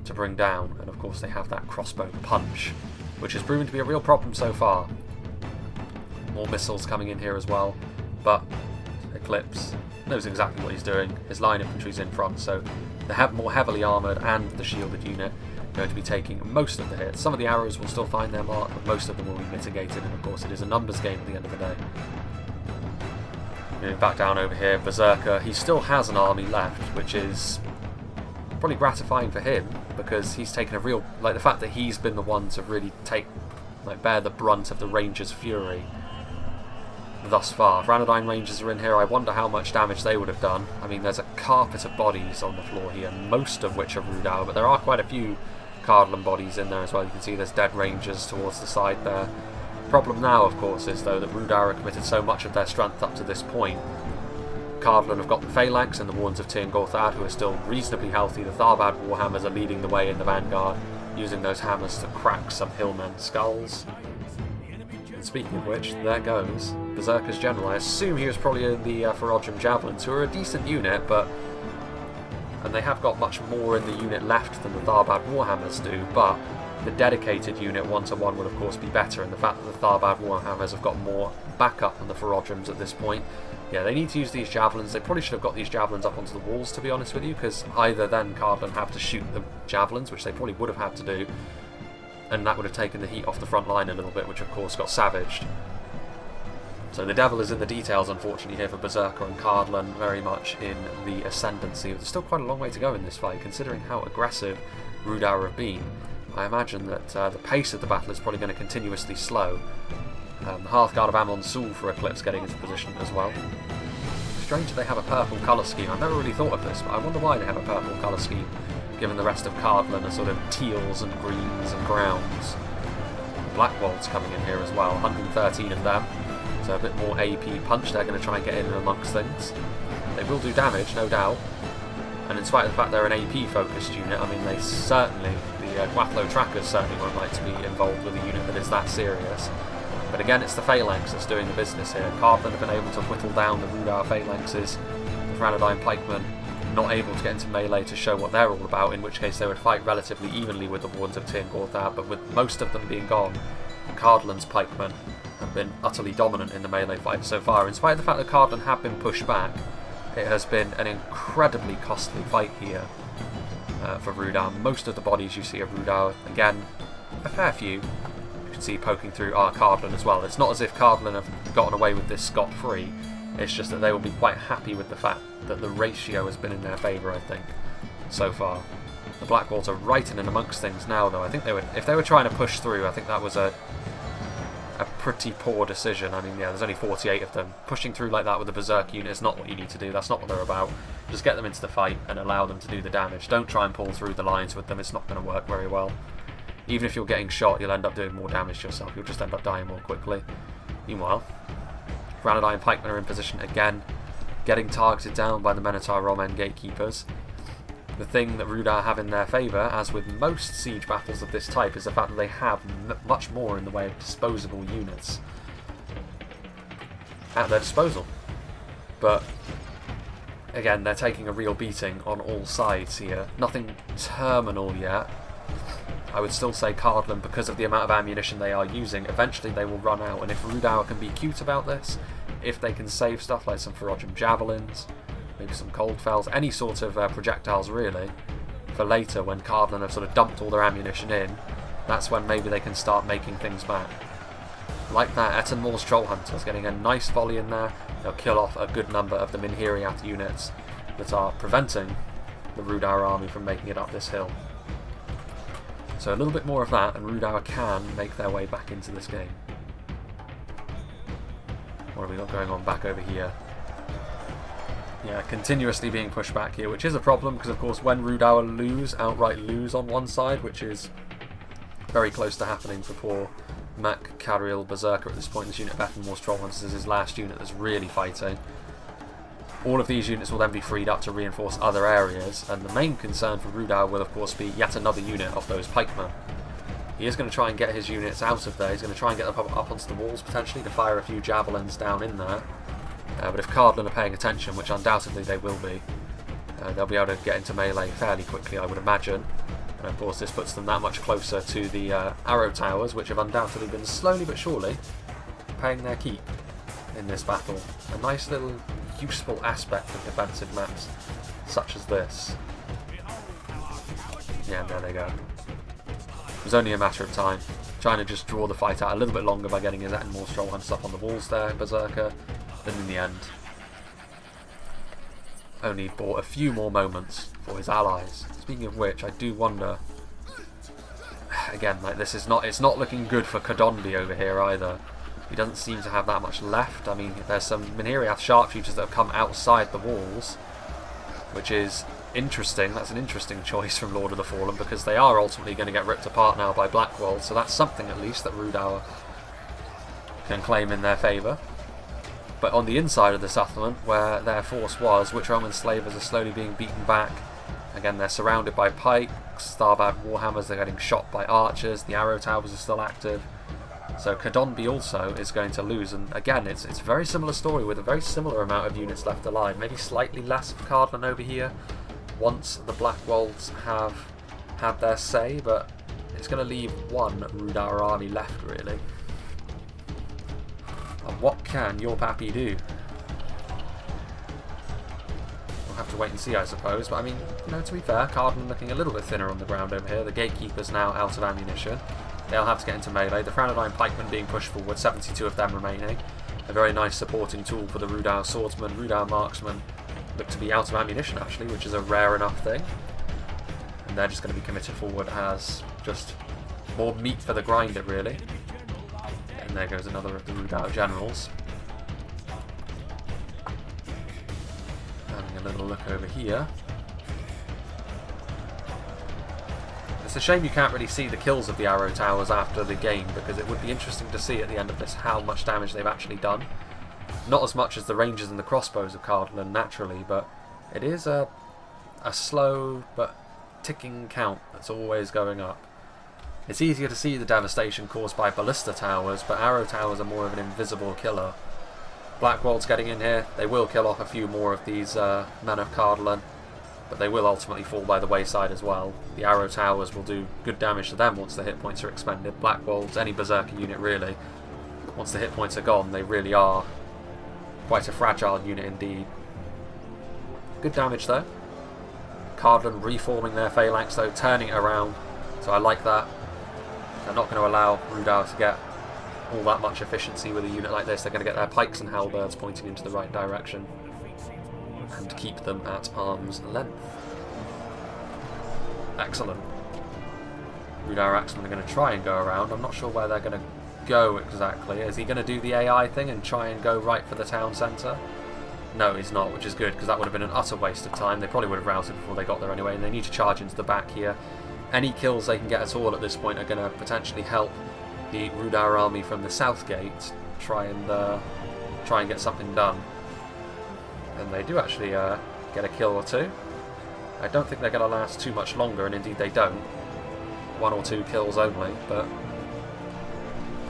to bring down, and of course they have that crossbow punch, which has proven to be a real problem so far. More missiles coming in here as well, but Eclipse knows exactly what he's doing. His line infantry's in front, so the more heavily armoured and the shielded unit are going to be taking most of the hits. Some of the arrows will still find their mark, but most of them will be mitigated, and of course it is a numbers game at the end of the day. Moving back down over here, Berserker, he still has an army left, which is probably gratifying for him, because he's taken a real, like, the fact that he's been the one to really bear the brunt of the Rangers' fury thus far. Vanadine Rangers are in here. I wonder how much damage they would have done. I mean, there's a carpet of bodies on the floor here, most of which are Rhudaur, but there are quite a few Cardolan bodies in there as well. You can see there's dead Rangers towards the side there. Problem now, of course, is though that Rhudaur have committed so much of their strength up to this point. Cardolan have got the Phalanx and the Wardens of Tirn Gorthard, who are still reasonably healthy. The Tharbad Warhammers are leading the way in the vanguard, using those hammers to crack some hillmen's skulls. And speaking of which, there goes Berserker's General. I assume he was probably in the Reforged Javelins, who are a decent unit, and they have got much more in the unit left than the Tharbad Warhammers do, but the dedicated unit 1-to-1 would of course be better, and the fact that the Tharbad Warhammers have got more backup than the Ferodrums at this point. Yeah, they need to use these javelins. They probably should have got these javelins up onto the walls, to be honest with you, because either then Cardolan have to shoot the javelins, which they probably would have had to do, and that would have taken the heat off the front line a little bit, which of course got savaged. So the devil is in the details, unfortunately, here for Berserker and Cardolan, very much in the ascendancy. There's still quite a long way to go in this fight, considering how aggressive Rhudaur have been. I imagine that the pace of the battle is probably going to continuously slow. The Hearthguard of Amon Sul for Eclipse getting into position as well. Strange that they have a purple colour scheme. I've never really thought of this, but I wonder why they have a purple colour scheme, given the rest of Cardolan are sort of teals and greens and browns. Blackwolds coming in here as well, 113 of them, so a bit more AP punch. They're going to try and get in amongst things. They will do damage, no doubt, and in spite of the fact they're an AP focused unit, I mean they certainly, the Guathlo Trackers certainly won't like to be involved with a unit that is that serious. But again, it's the Phalanx that's doing the business here. Cardolan have been able to whittle down the Rhudaur Phalanxes. The Vanadine Pikeman not able to get into melee to show what they're all about, in which case they would fight relatively evenly with the Wardens of Tirn Gorthard, but with most of them being gone, Cardolan's Pikemen have been utterly dominant in the melee fight so far. In spite of the fact that Cardolan have been pushed back, it has been an incredibly costly fight here for Rhudaur. Most of the bodies you see of Rhudaur, again, a fair few, see poking through are Cardolan as well. It's not as if Cardolan have gotten away with this scot-free, it's just that they will be quite happy with the fact that the ratio has been in their favour, I think, so far. The Black Walls are right in and amongst things now, though. I think they would, if they were trying to push through, I think that was a pretty poor decision. I mean, yeah, there's only 48 of them. Pushing through like that with a Berserk unit is not what you need to do. That's not what they're about. Just get them into the fight and allow them to do the damage. Don't try and pull through the lines with them. It's not going to work very well. Even if you're getting shot, you'll end up doing more damage to yourself. You'll just end up dying more quickly. Meanwhile, Vanadine Pikeman are in position again, getting targeted down by the Minotaur Roman Gatekeepers. The thing that Rhudaur have in their favour, as with most siege battles of this type, is the fact that they have much more in the way of disposable units at their disposal. But again, they're taking a real beating on all sides here. Nothing terminal yet. I would still say Cardolan, because of the amount of ammunition they are using, eventually they will run out, and if Rhudaur can be cute about this, if they can save stuff like some Reforged javelins, maybe some cold fells, any sort of projectiles really, for later when Cardolan have sort of dumped all their ammunition in, that's when maybe they can start making things back. Like that, Etenmore's Troll Hunters getting a nice volley in there. They'll kill off a good number of the Minhiriath units that are preventing the Rhudaur army from making it up this hill. So a little bit more of that, and Rhudaur can make their way back into this game. What have we got going on back over here? Yeah, continuously being pushed back here, which is a problem, because of course when Rhudaur outright lose on one side, which is very close to happening for poor Mac Cariel Berserker at this point. This unit of Etenmore's Troll Hunters is his last unit that's really fighting. All of these units will then be freed up to reinforce other areas, and the main concern for Rhudaur will of course be yet another unit of those pikemen. He is going to try and get his units out of there. He's going to try and get them up onto the walls potentially to fire a few javelins down in there. But if Cardolan are paying attention, which undoubtedly they will be, they'll be able to get into melee fairly quickly, I would imagine. And of course this puts them that much closer to the arrow towers, which have undoubtedly been slowly but surely paying their keep in this battle. A nice little useful aspect of defensive maps such as this. Yeah, and there they go. It was only a matter of time, trying to just draw the fight out a little bit longer by getting his Etenmore's Troll Hunters up on the walls there, Berserker. Then in the end, only bought a few more moments for his allies. Speaking of which, I do wonder, again, like this is not, it's not looking good for Cardolan over here either. He doesn't seem to have that much left. I mean, there's some Minhiriath sharpshooters that have come outside the walls, which is interesting. That's an interesting choice from Lord of the Fallen, because they are ultimately going to get ripped apart now by Blackwall, so that's something at least that Rhudaur can claim in their favour. But on the inside of the settlement, where their force was, Witch Roman slavers are slowly being beaten back. Again, they're surrounded by pikes, Starbad warhammers, they're getting shot by archers, the arrow towers are still active. So Cardolan also is going to lose, and again, it's a very similar story with a very similar amount of units left alive. Maybe slightly less for Cardolan over here, once the Blackwolds have had their say, but it's going to leave one Rhudaur army left, really. And what can your pappy do? We'll have to wait and see, I suppose. But I mean, you know, to be fair, Cardolan looking a little bit thinner on the ground over here. The Gatekeepers now out of ammunition. They'll have to get into melee. The Vanadine Pikeman being pushed forward, 72 of them remaining. A very nice supporting tool for the Rhudaur Swordsman. Rhudaur Marksman look to be out of ammunition, actually, which is a rare enough thing. And they're just going to be committed forward as just more meat for the grinder, really. And there goes another of the Rhudaur generals. Having a little look over here. It's a shame you can't really see the kills of the arrow towers after the game, because it would be interesting to see at the end of this how much damage they've actually done. Not as much as the rangers and the crossbows of Cardolan, naturally, but it is a slow but ticking count that's always going up. It's easier to see the devastation caused by ballista towers, but arrow towers are more of an invisible killer. Blackwald's getting in here. They will kill off a few more of these men of Cardolan, but they will ultimately fall by the wayside as well. The arrow towers will do good damage to them once the hit points are expended. Blackwald's, any berserker unit really, once the hit points are gone, they really are quite a fragile unit indeed. Good damage though. Cardolan reforming their phalanx though, turning it around, so I like that. They're not going to allow Rhudaur to get all that much efficiency with a unit like this. They're going to get their pikes and halberds pointing into the right direction and keep them at arm's length. Excellent. Rhudaur Axemen are going to try and go around. I'm not sure where they're going to go exactly. Is he going to do the AI thing and try and go right for the town centre? No, he's not, which is good, because that would have been an utter waste of time. They probably would have routed before they got there anyway, and they need to charge into the back here. Any kills they can get at all at this point are going to potentially help the Rhudaur army from the south gate try and get something done. And they do actually get a kill or two. I don't think they're going to last too much longer, and indeed they don't. 1 or 2 kills only, but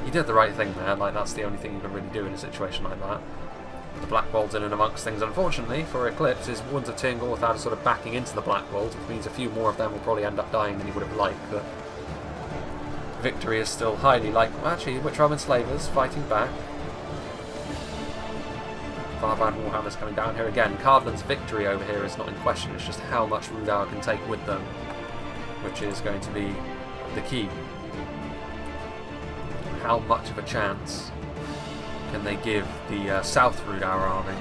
he did the right thing there. Like, that's the only thing you can really do in a situation like that. The Black Bolt in and amongst things. Unfortunately for Eclipse, his Wounds of Tingorthad are sort of backing into the Black Bolt, which means a few more of them will probably end up dying than he would have liked, but victory is still highly likely. Actually, Witchram Enslavers fighting back. Varvad Warhammer's coming down here again. Cardolan's victory over here is not in question, it's just how much Rhudaur can take with them, which is going to be the key. How much of a chance can they give the South Rhudaur army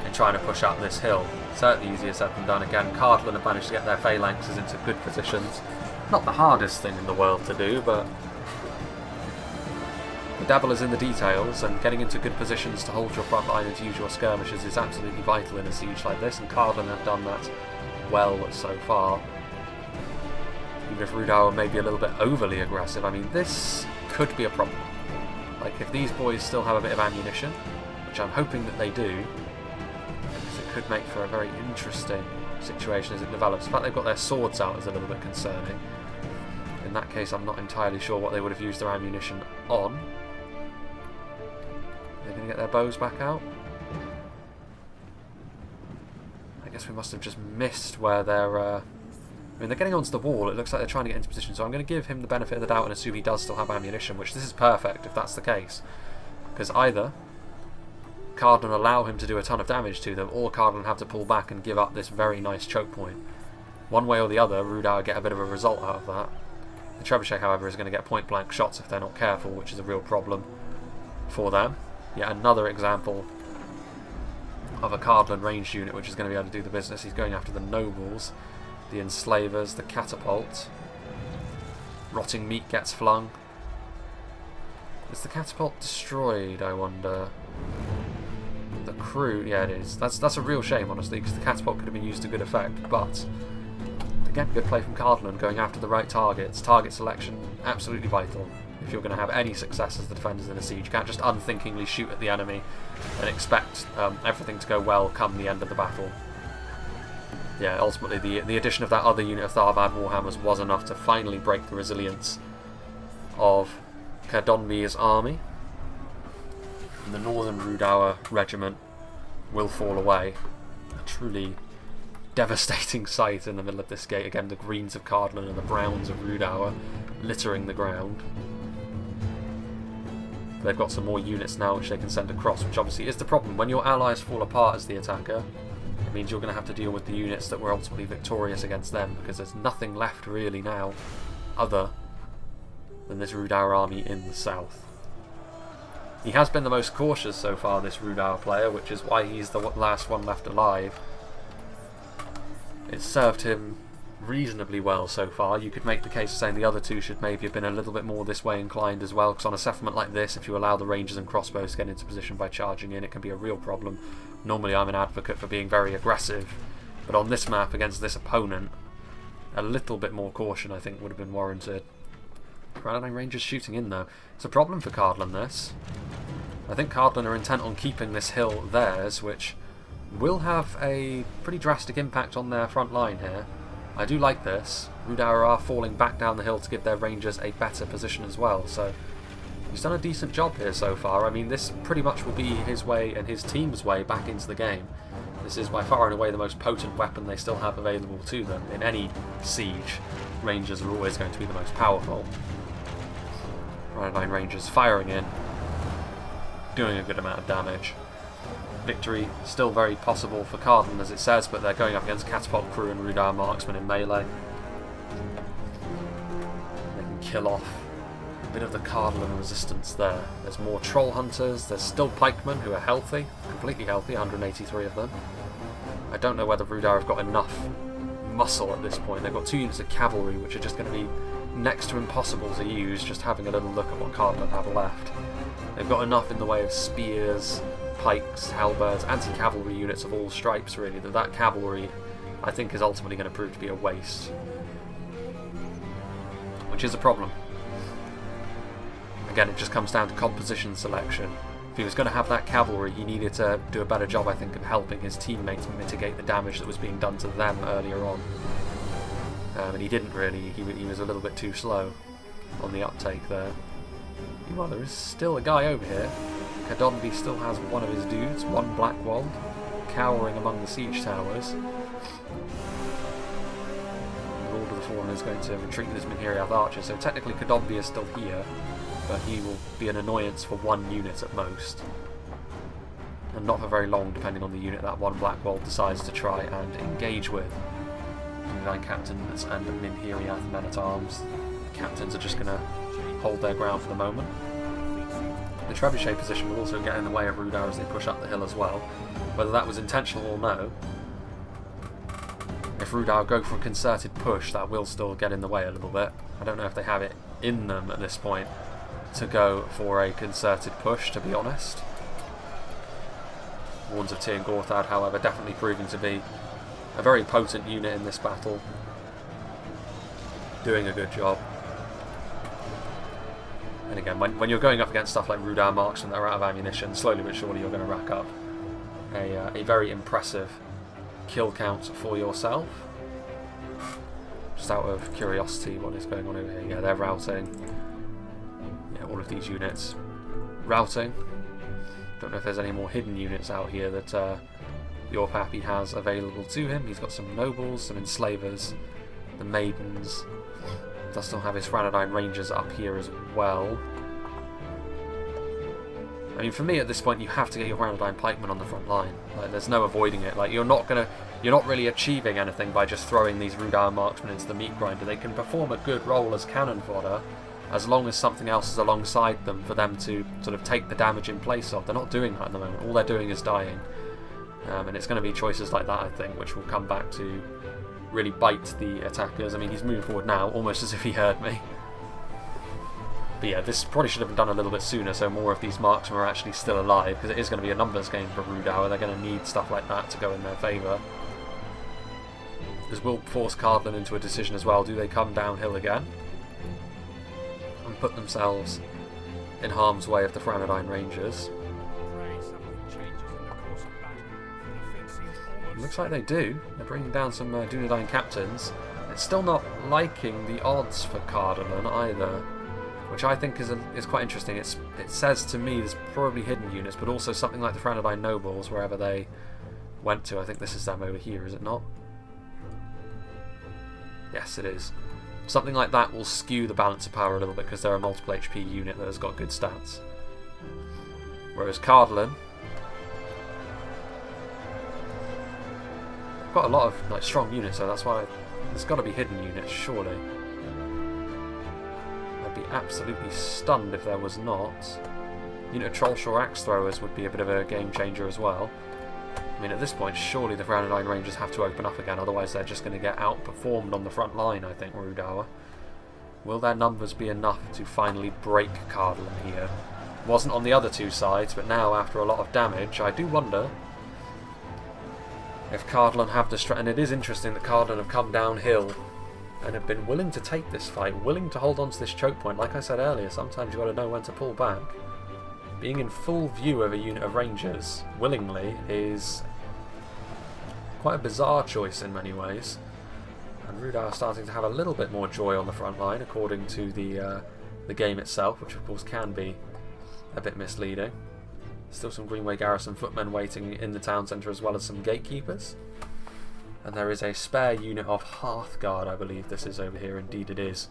in trying to push up this hill? Certainly easier said than done. Again, Cardolan have managed to get their phalanxes into good positions. Not the hardest thing in the world to do, but the devil is in the details, and getting into good positions to hold your front line and to use your skirmishes is absolutely vital in a siege like this, and Cardolan have done that well so far. Even if Rhudaur may be a little bit overly aggressive, I mean, this could be a problem. Like, if these boys still have a bit of ammunition, which I'm hoping that they do, because it could make for a very interesting situation as it develops. The fact they've got their swords out is a little bit concerning. In that case, I'm not entirely sure what they would have used their ammunition on. Are they going to get their bows back out? I guess we must have just missed where they're... I mean, they're getting onto the wall. It looks like they're trying to get into position, so I'm going to give him the benefit of the doubt and assume he does still have ammunition, which this is perfect if that's the case. Because either Cardolan allow him to do a ton of damage to them, or Cardolan have to pull back and give up this very nice choke point. One way or the other, Rhudaur get a bit of a result out of that. The Trebuchet, however, is going to get point-blank shots if they're not careful, which is a real problem for them. Yet another example of a Cardolan ranged unit which is going to be able to do the business. He's going after the nobles, the enslavers, the catapult. Rotting meat gets flung. Is the catapult destroyed, I wonder? The crew, yeah, it is. That's a real shame, honestly, because the catapult could have been used to good effect, but again, good play from Cardolan, going after the right targets. Target selection, absolutely vital if you're going to have any success as the defenders in a siege. You can't just unthinkingly shoot at the enemy and expect everything to go well come the end of the battle. Yeah, ultimately the addition of that other unit of Varvad Warhammers was enough to finally break the resilience of Cardonvi's army. And the northern Rhudaur regiment will fall away. A truly devastating sight in the middle of this gate. Again, the greens of Cardolan and the browns of Rhudaur littering the ground. They've got some more units now which they can send across, which obviously is the problem. When your allies fall apart as the attacker, it means you're going to have to deal with the units that were ultimately victorious against them, because there's nothing left really now other than this Rhudaur army in the south. He has been the most cautious so far, this Rhudaur player, which is why he's the last one left alive. It's served him reasonably well so far. You could make the case of saying the other two should maybe have been a little bit more this way inclined as well, because on a settlement like this, if you allow the rangers and crossbows to get into position by charging in, it can be a real problem. Normally I'm an advocate for being very aggressive, but on this map against this opponent, a little bit more caution I think would have been warranted. Vanadine Rangers shooting in though. It's a problem for Cardolan, this. I think Cardolan are intent on keeping this hill theirs, which will have a pretty drastic impact on their front line here. I do like this. Rhudaur are falling back down the hill to give their rangers a better position as well, so he's done a decent job here so far. I mean, this pretty much will be his way and his team's way back into the game. This is by far and away the most potent weapon they still have available to them. In any siege, rangers are always going to be the most powerful. Vanadine Rangers firing in, doing a good amount of damage. Victory still very possible for Cardolan, as it says, but they're going up against Catapult Crew and Rhudaur Marksmen in melee. They can kill off a bit of the Cardolan resistance there. There's more Troll Hunters, there's still Pikemen who are healthy, completely healthy, 183 of them. I don't know whether Rhudaur have got enough muscle at this point. They've got 2 units of cavalry, which are just going to be next to impossible to use, just having a little look at what Cardolan have left. They've got enough in the way of spears, pikes, halberds, anti-cavalry units of all stripes, really, that cavalry, I think, is ultimately going to prove to be a waste. Which is a problem. Again, it just comes down to composition selection. If he was going to have that cavalry, he needed to do a better job, I think, of helping his teammates mitigate the damage that was being done to them earlier on. And he didn't really. He was a little bit too slow on the uptake there. Well, there is still a guy over here. Cardolan still has one of his dudes, one Blackwald, cowering among the siege towers. Lord of the Fallen is going to retreat with his Minhiriath archers, so technically Cardolan is still here, but he will be an annoyance for 1 unit at most. And not for very long, depending on the unit that one Blackwald decides to try and engage with. Undyne captains and Minhiriath men-at-arms. The captains are just going to hold their ground for the moment. The trebuchet position will also get in the way of Rhudaur as they push up the hill as well. Whether that was intentional or no, if Rhudaur go for a concerted push, that will still get in the way a little bit. I don't know if they have it in them at this point to go for a concerted push, to be honest. Warns of Tir Gorthad, however, definitely proving to be a very potent unit in this battle. Doing a good job. And again, when you're going up against stuff like Rhudaur marksmen that are out of ammunition, slowly but surely you're going to rack up a very impressive kill count for yourself. Just out of curiosity, what is going on over here? Yeah, they're routing. Yeah, all of these units routing. Don't know if there's any more hidden units out here that the Orpapi has available to him. He's got some nobles, some enslavers, the maidens. Does still have his Vanadine Rangers up here as well. I mean, for me at this point, you have to get your Vanadine Pikeman on the front line. Like, there's no avoiding it. Like, you're not really achieving anything by just throwing these Rhudaur marksmen into the meat grinder. They can perform a good role as cannon fodder, as long as something else is alongside them for them to sort of take the damage in place of. They're not doing that at the moment. All they're doing is dying. And it's going to be choices like that, I think, which will come back to really bite the attackers. I mean, he's moving forward now, almost as if he heard me. But yeah, this probably should have been done a little bit sooner, so more of these marksmen are actually still alive, because it is going to be a numbers game for Rhudaur. They're going to need stuff like that to go in their favour. This will force Cardolan into a decision as well. Do they come downhill again and put themselves in harm's way of the Vanadine Rangers? Looks like they do. They're bringing down some Dunedain captains. It's still not liking the odds for Cardolan either, which I think is quite interesting. It says to me there's probably hidden units, but also something like the Vanadine nobles, wherever they went to. I think this is them over here, is it not? Yes, it is. Something like that will skew the balance of power a little bit because they're a multiple HP unit that has got good stats. Whereas Cardolan, got a lot of strong units, so that's why there's got to be hidden units, surely. I'd be absolutely stunned if there was not. Unit of Trollshaw Axe Throwers would be a bit of a game changer as well. I mean, at this point, surely the Vanadine Rangers have to open up again, otherwise they're just going to get outperformed on the front line, I think, Rhudaur. Will their numbers be enough to finally break Cardolan here? Wasn't on the other two sides, but now, after a lot of damage, I do wonder if Cardolan have the strength. And it is interesting that Cardolan have come downhill and have been willing to take this fight, willing to hold on to this choke point. Like I said earlier, sometimes you've got to know when to pull back. Being in full view of a unit of Rangers, willingly, is quite a bizarre choice in many ways. And Rhudaur starting to have a little bit more joy on the front line, according to the game itself, which of course can be a bit misleading. Still some Greenway Garrison footmen waiting in the town centre, as well as some gatekeepers. And there is a spare unit of Hearthguard, I believe this is over here. Indeed it is.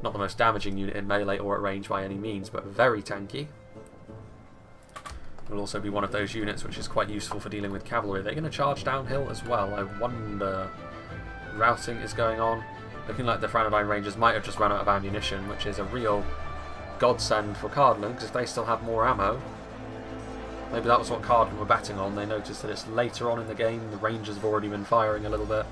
Not the most damaging unit in melee or at range by any means, but very tanky. Will also be one of those units which is quite useful for dealing with cavalry. They're going to charge downhill as well, I wonder. Routing is going on. Looking like the Vanadine Rangers might have just run out of ammunition, which is a real godsend for Cardolan, because if they still have more ammo, maybe that was what Cardolan were batting on. They noticed that it's later on in the game, the Rangers have already been firing a little bit.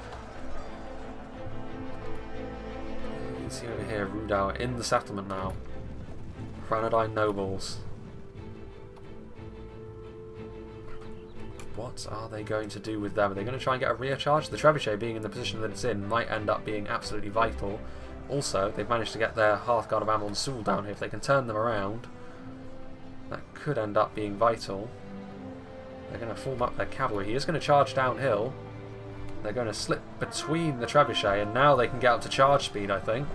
can see over here, Rhudaur in the settlement now. Vanadine nobles. What are they going to do with them? Are they going to try and get a rear charge? The trebuchet, being in the position that it's in, might end up being absolutely vital. Also, they've managed to get their Hearthguard of Amon Sul down here. If they can turn them around, that could end up being vital. They're going to form up their cavalry. He is going to charge downhill. They're going to slip between the trebuchet, and now they can get up to charge speed, I think.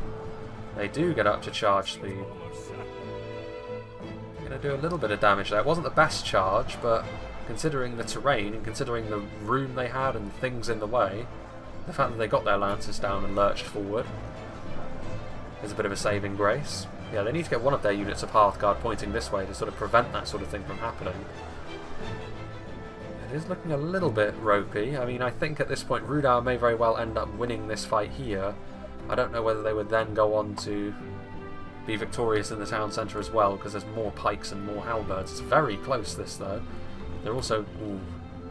They do get up to charge speed. They're going to do a little bit of damage there. It wasn't the best charge, but considering the terrain and considering the room they had and things in the way, the fact that they got their lances down and lurched forward is a bit of a saving grace. Yeah, they need to get one of their units of Hearthguard pointing this way to sort of prevent that sort of thing from happening. It is looking a little bit ropey. I mean, I think at this point Rhudaur may very well end up winning this fight here. I don't know whether they would then go on to be victorious in the town centre as well, because there's more pikes and more halberds. It's very close, this, though. They're also... Ooh,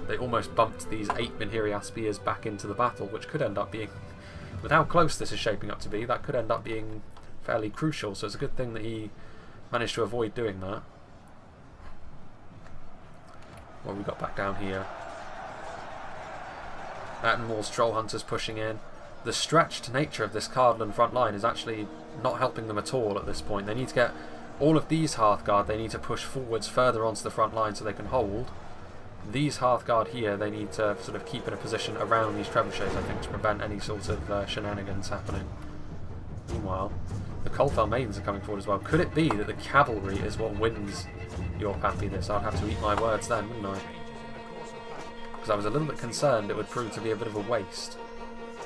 they almost bumped these 8 Minhiria spears back into the battle, which could end up being... With how close this is shaping up to be, that could end up being fairly crucial, so it's a good thing that he managed to avoid doing that. What have we got back down here? Attenmore's Troll Hunters pushing in. The stretched nature of this Cardolan front line is actually not helping them at all at this point. They need to get all of these Hearthguard, they need to push forwards further onto the front line so they can hold. These Hearthguard here, they need to sort of keep in a position around these trebuchets, I think, to prevent any sort of shenanigans happening. Meanwhile, the Coalfell Maidens are coming forward as well. Could it be that the cavalry is what wins your Pappy this? I'd have to eat my words then, wouldn't I? Because I was a little bit concerned it would prove to be a bit of a waste.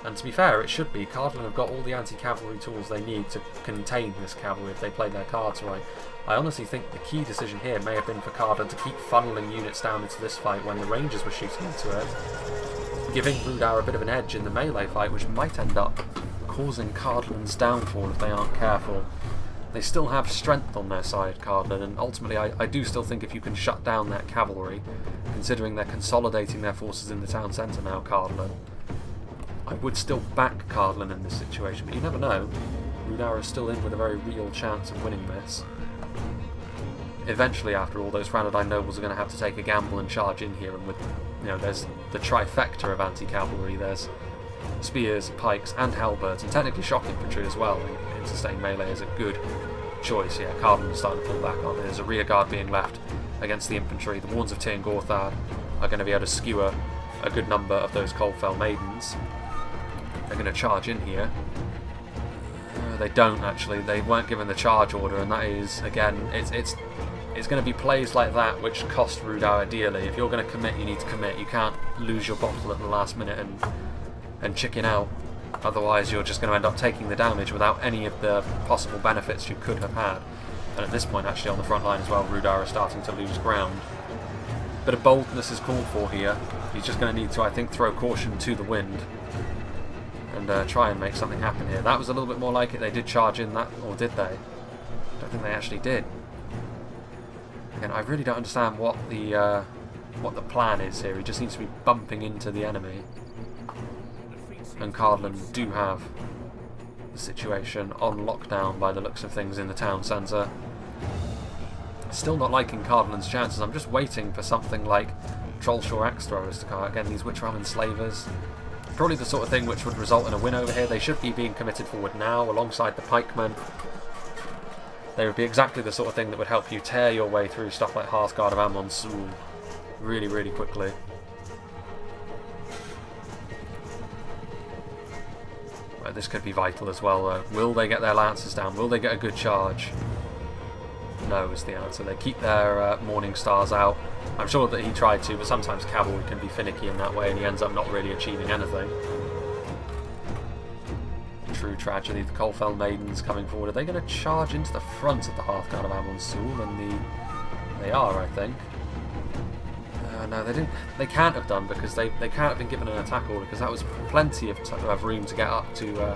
And to be fair, it should be. Cardolan have got all the anti-cavalry tools they need to contain this cavalry if they play their cards right. I honestly think the key decision here may have been for Cardolan to keep funneling units down into this fight when the Rangers were shooting into it, giving Rhudaur a bit of an edge in the melee fight, which might end up causing Cardolan's downfall if they aren't careful. They still have strength on their side, Cardolan, and ultimately I do still think if you can shut down that cavalry, considering they're consolidating their forces in the town centre now, Cardolan, I would still back Cardolan in this situation, but you never know. Rhudaur is still in with a very real chance of winning this. Eventually, after all, those Vanadine nobles are going to have to take a gamble and charge in here, and with, you know, there's the trifecta of anti-cavalry. There's spears, pikes, and halberds, and technically shock infantry as well. In sustained melee is a good choice. Yeah, Cardolan is starting to pull back on. There's a rear guard being left against the infantry. The Warns of Tir Gorthad are going to be able to skewer a good number of those Coalfell Maidens. They're going to charge in here. They don't actually. They weren't given the charge order, and that is, again, it's going to be plays like that which cost Rhudaur dearly. If you're going to commit, you need to commit. You can't lose your bottle at the last minute and chicken out. Otherwise, you're just going to end up taking the damage without any of the possible benefits you could have had. And at this point, actually, on the front line as well, Rhudaur is starting to lose ground. Bit of boldness is called for here. He's just going to need to, I think, throw caution to the wind and try and make something happen here. That was a little bit more like it. They did charge in that, or did they? I don't think they actually did. Again, I really don't understand what the plan is here. He just seems to be bumping into the enemy. And Cardolan do have the situation on lockdown by the looks of things in the town centre. Still not liking Cardolan's chances. I'm just waiting for something like Trollshaw Axe Throwers to come out. Again, these Witchram Enslavers. Probably the sort of thing which would result in a win over here. They should be being committed forward now alongside the Pikemen. They would be exactly the sort of thing that would help you tear your way through stuff like Hearthguard of Amon Sul really, really quickly. Right, this could be vital as well, though. Will they get their lances down? Will they get a good charge? No is the answer. They keep their Morning Stars out. I'm sure that he tried to, but sometimes cavalry can be finicky in that way and he ends up not really achieving anything. True tragedy. The Coalfell Maidens coming forward. Are they going to charge into the front of the Hearthguard of Amon Sul? And they are, I think. No, they didn't. They can't have done, because they can't have been given an attack order, because that was plenty of room to get up to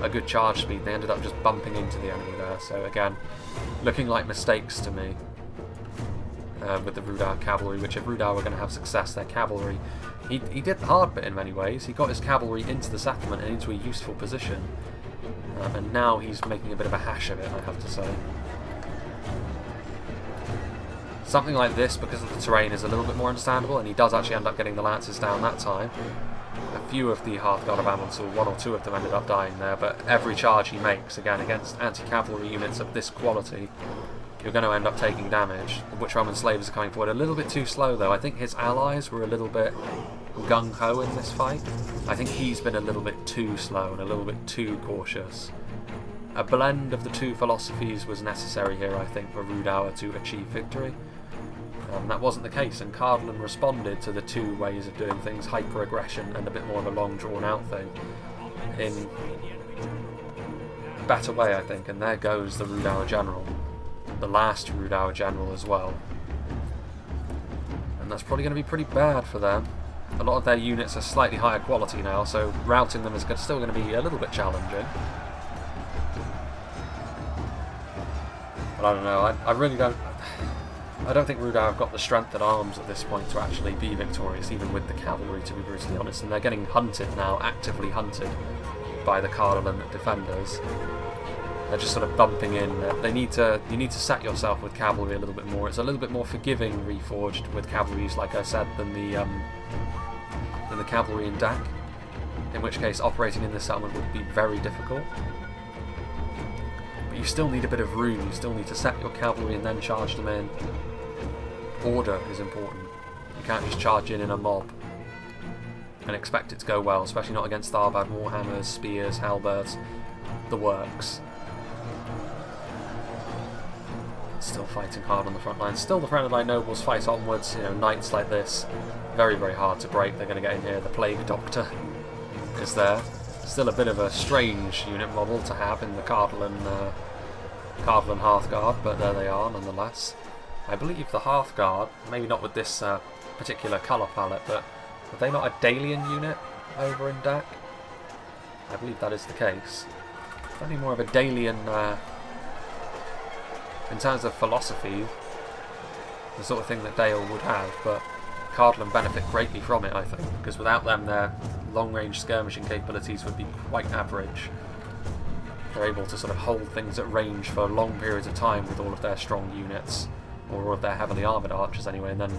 a good charge speed. They ended up just bumping into the enemy there. So again, looking like mistakes to me with the Rhudaur cavalry. Which if Rhudaur were going to have success, their cavalry, he did the hard bit in many ways. He got his cavalry into the settlement and into a useful position. And now he's making a bit of a hash of it, I have to say. Something like this, because of the terrain, is a little bit more understandable, and he does actually end up getting the lances down that time. A few of the Hearthguard of Amonsul, one or two of them ended up dying there, but every charge he makes, again, against anti-cavalry units of this quality, you're going to end up taking damage. The Witch Roman Slavers are coming forward a little bit too slow, though. I think his allies were a little bit gung-ho in this fight. I think he's been a little bit too slow and a little bit too cautious. A blend of the two philosophies was necessary here, I think, for Rhudaur to achieve victory. That wasn't the case, and Cardolan responded to the two ways of doing things, hyper-aggression and a bit more of a long drawn-out thing, in a better way, I think. And there goes the Rhudaur General. The last Rhudaur General as well. And that's probably going to be pretty bad for them. A lot of their units are slightly higher quality now, so routing them is still going to be a little bit challenging. But I don't know, I really don't... I don't think Rhudaur have got the strength at arms at this point to actually be victorious, even with the cavalry, to be brutally honest. And they're getting hunted now, actively hunted, by the Cardolan defenders. They're just sort of bumping in. You need to set yourself with cavalry a little bit more. It's a little bit more forgiving Reforged with cavalries, like I said, than the cavalry in Dak. In which case, operating in this settlement would be very difficult. But you still need a bit of room. You still need to set your cavalry and then charge them in. Order is important. You can't just charge in a mob and expect it to go well, especially not against Tharbad warhammers, spears, halberds, the works. Still fighting hard on the front line. Still the Vanadine nobles fight onwards. You know, knights like this, very, very hard to break. They're going to get in here. The Plague Doctor is there. Still a bit of a strange unit model to have in the Cardolan Hearthguard, but there they are nonetheless. I believe the Hearthguard, maybe not with this particular colour palette, but are they not a Dalian unit over in Dak? I believe that is the case. Only more of a Dalian, in terms of philosophy, the sort of thing that Dale would have, but Cardolan benefit greatly from it, I think, because without them their long-range skirmishing capabilities would be quite average. They're able to sort of hold things at range for long periods of time with all of their strong units, or all of their heavily armoured archers anyway, and then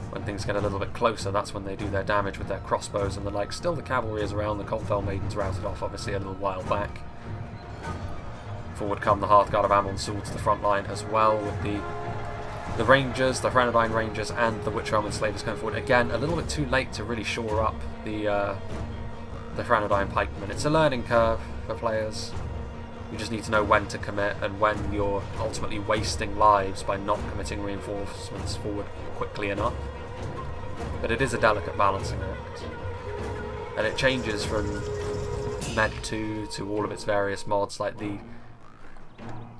when things get a little bit closer, that's when they do their damage with their crossbows and the like. Still, the cavalry is around. The Coldfell Maidens routed off, obviously, a little while back. Forward come the Hearthguard of Amonsul to the front line as well, with the Rangers, the Vanadine Rangers, and the Witch Roman Slavers going forward. Again, a little bit too late to really shore up the Vanadine Pikeman. It's a learning curve for players. You just need to know when to commit and when you're ultimately wasting lives by not committing reinforcements forward quickly enough. But it is a delicate balancing act. And it changes from Med 2 to all of its various mods. Like the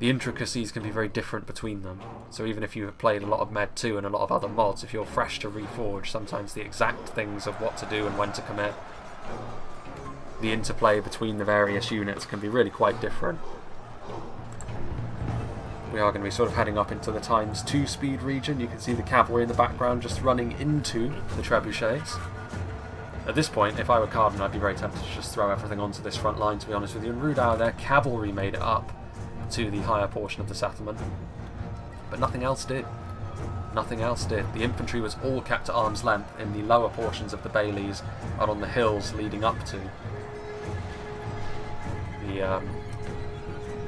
intricacies can be very different between them. So even if you have played a lot of Med 2 and a lot of other mods, if you're fresh to Reforged, sometimes the exact things of what to do and when to commit, the interplay between the various units can be really quite different. We are going to be sort of heading up into the ×2 speed region. You can see the cavalry in the background just running into the trebuchets. At this point, if I were Cardolan, I'd be very tempted to just throw everything onto this front line, to be honest with you. In Rhudaur, their cavalry made it up to the higher portion of the settlement, but nothing else did. Nothing else did. The infantry was all kept at arm's length in the lower portions of the baileys and on the hills leading up to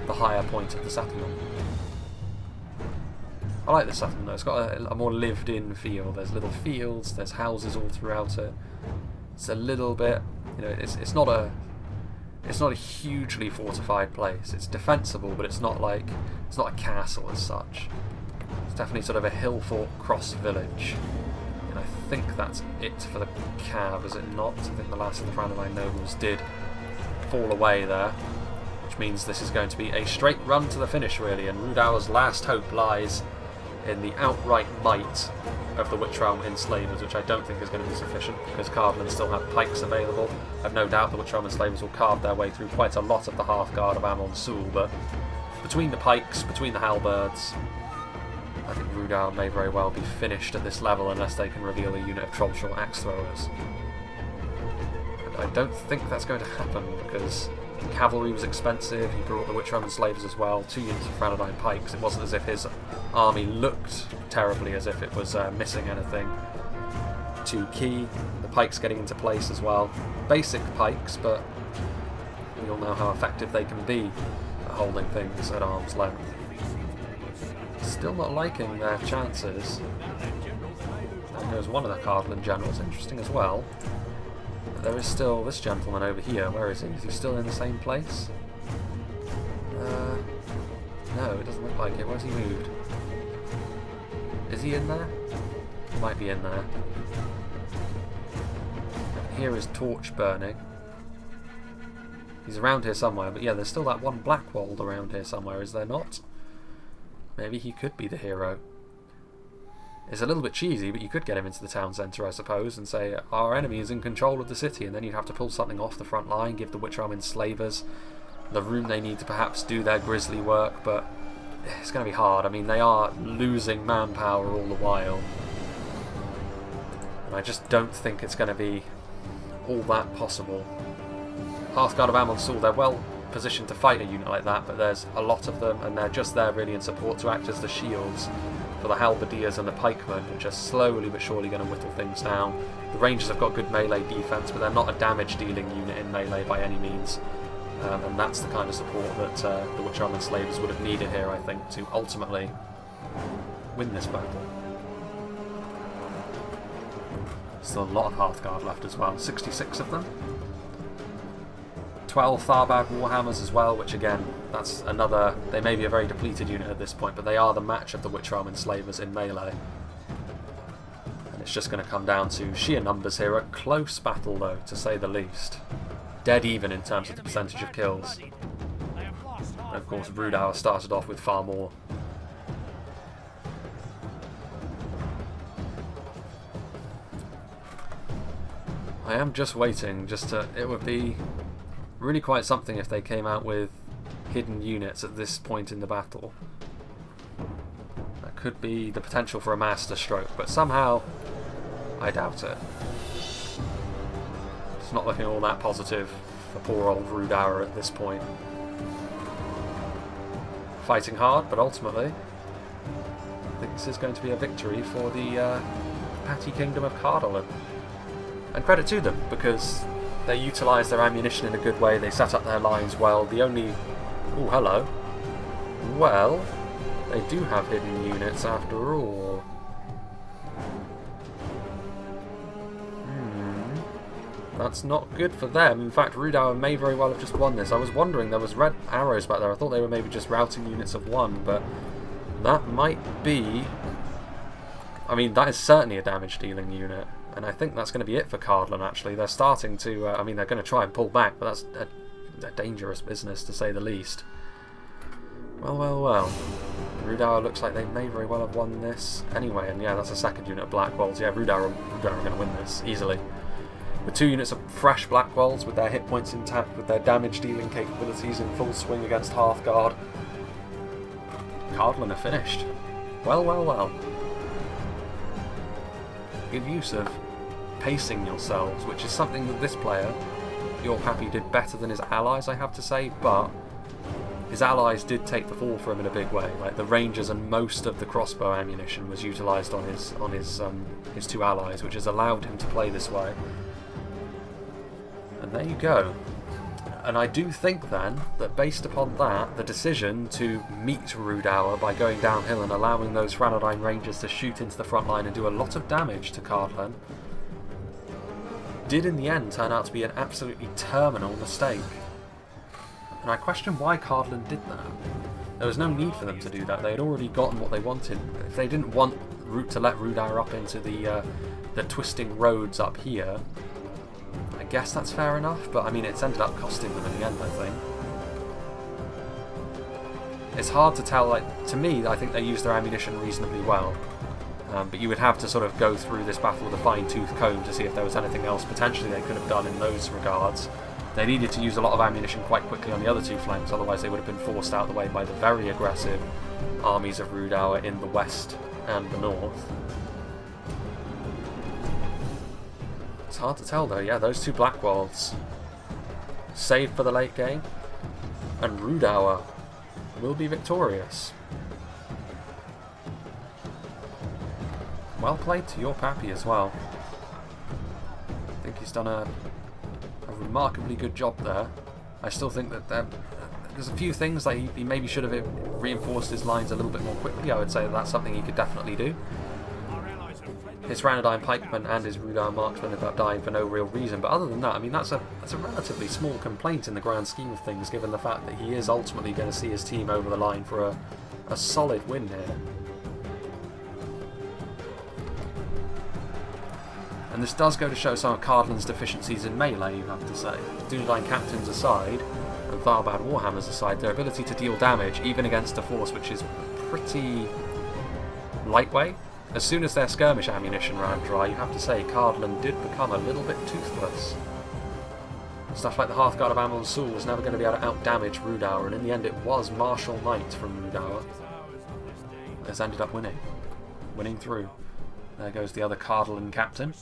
the higher point of the settlement. I like this settlement though. It's got a more lived-in feel. There's little fields, there's houses all throughout it. It's a little bit, you know, it's not a hugely fortified place. It's defensible, but it's not a castle as such. It's definitely sort of a hill fort cross village. And I think that's it for the cav, is it not? I think the last of the Vanadine nobles did fall away there, which means this is going to be a straight run to the finish, really, and Rhudaur's last hope lies in the outright might of the Witch Realm Enslavers, which I don't think is going to be sufficient, because Cardolan still have pikes available. I've no doubt the Witch Realm Enslavers will carve their way through quite a lot of the Hearthguard of Amonsul, but between the pikes, between the halberds, I think Rhudaur may very well be finished at this level unless they can reveal a unit of Trollshaw axe throwers. I don't think that's going to happen, because cavalry was expensive. He brought the Witch Roman slavers as well, 2 units of Vanadine pikes. It wasn't as if his army looked terribly, as if it was missing anything too key. The pikes getting into place as well. Basic pikes, but we all know how effective they can be at holding things at arm's length. Still not liking their chances. And there's one of the Cardolan generals, interesting as well. But there is still this gentleman over here. Where is he? Is he still in the same place? No, it doesn't look like it. Where's he moved? Is he in there? He might be in there. Here is torch burning. He's around here somewhere, but yeah, there's still that one Blackwold around here somewhere, is there not? Maybe he could be the hero. It's a little bit cheesy, but you could get him into the town centre, I suppose, and say, our enemy is in control of the city, and then you'd have to pull something off the front line, give the Witch Roman slavers the room they need to perhaps do their grisly work, but it's going to be hard. I mean, they are losing manpower all the while. And I just don't think it's going to be all that possible. Hearthguard of Amonsul, they're well positioned to fight a unit like that, but there's a lot of them, and they're just there really in support to act as the shields for the halberdiers and the pikemen, which are slowly but surely going to whittle things down. The Rangers have got good melee defense, but they're not a damage dealing unit in melee by any means, and that's the kind of support that the Witch Roman slavers would have needed here, I think, to ultimately win this battle. Still a lot of Hearthguard left as well, 66 of them. 12 Tharbad Warhammers as well, which again, that's another, they may be a very depleted unit at this point, but they are the match of the Witch Roman slavers in melee. And it's just going to come down to sheer numbers here. A close battle though, to say the least. Dead even in terms of the percentage of kills. And of course Rhudaur started off with far more. I am just waiting, it would be really quite something if they came out with hidden units at this point in the battle. That could be the potential for a masterstroke, but somehow I doubt it. It's not looking all that positive for poor old Rhudaur at this point. Fighting hard, but ultimately I think this is going to be a victory for the Patty Kingdom of Cardolan. And credit to them, because they utilised their ammunition in a good way, they set up their lines well. The only... oh, hello. Well, they do have hidden units after all. That's not good for them. In fact, Rhudaur may very well have just won this. I was wondering, there was red arrows back there. I thought they were maybe just routing units of one, but that might be... I mean, that is certainly a damage dealing unit. And I think that's going to be it for Cardolan, actually. They're starting to... I mean, they're going to try and pull back, but that's a dangerous business, to say the least. Well, well, well. Rhudaur looks like they may very well have won this anyway. And yeah, that's a second unit of Blackwells. Yeah, Rhudaur are going to win this, easily. With 2 units of fresh Blackwells, with their hit points intact, with their damage dealing capabilities in full swing against Hearthguard. Cardolan are finished. Well, well, well. Good use of pacing yourselves, which is something that this player, Your Pappy, did better than his allies, I have to say, but his allies did take the fall for him in a big way. Like the Rangers and most of the crossbow ammunition was utilised on his 2 allies, which has allowed him to play this way. And there you go. And I do think then that based upon that, the decision to meet Rhudaur by going downhill and allowing those Vanadine Rangers to shoot into the front line and do a lot of damage to Cardolan did in the end turn out to be an absolutely terminal mistake. And I question why Cardolan did that. There was no need for them to do that. They had already gotten what they wanted. If they didn't want to let Rhudaur up into the twisting roads up here, I guess that's fair enough, but I mean it's ended up costing them in the end, I think. It's hard to tell, like, to me, I think they used their ammunition reasonably well. But you would have to sort of go through this battle with a fine-tooth comb to see if there was anything else potentially they could have done in those regards. They needed to use a lot of ammunition quite quickly on the other 2 flanks, otherwise they would have been forced out of the way by the very aggressive armies of Rhudaur in the west and the north. It's hard to tell though, yeah, those 2 Blackwells. saved for the late game, and Rhudaur will be victorious. Well played to your Pappy as well. I think he's done a remarkably good job there. I still think that there's a few things that he maybe should have reinforced his lines a little bit more quickly. I would say that's something he could definitely do. His Vanadine Pikeman and his Rhudaur marksman ended up dying for no real reason, but other than that, I mean, that's a relatively small complaint in the grand scheme of things, given the fact that he is ultimately going to see his team over the line for a solid win here. And this does go to show some of Cardolan's deficiencies in melee, you have to say. Vanadine Captains aside, and Tharbad Warhammers aside, their ability to deal damage, even against a force which is pretty lightweight. As soon as their skirmish ammunition ran dry, you have to say Cardolan did become a little bit toothless. Stuff like the Hearthguard of Amon-Sul was never going to be able to outdamage Rhudaur, and in the end it was Martial Knight from Rhudaur that has ended up winning. Winning through. There goes the other Cardolan captain.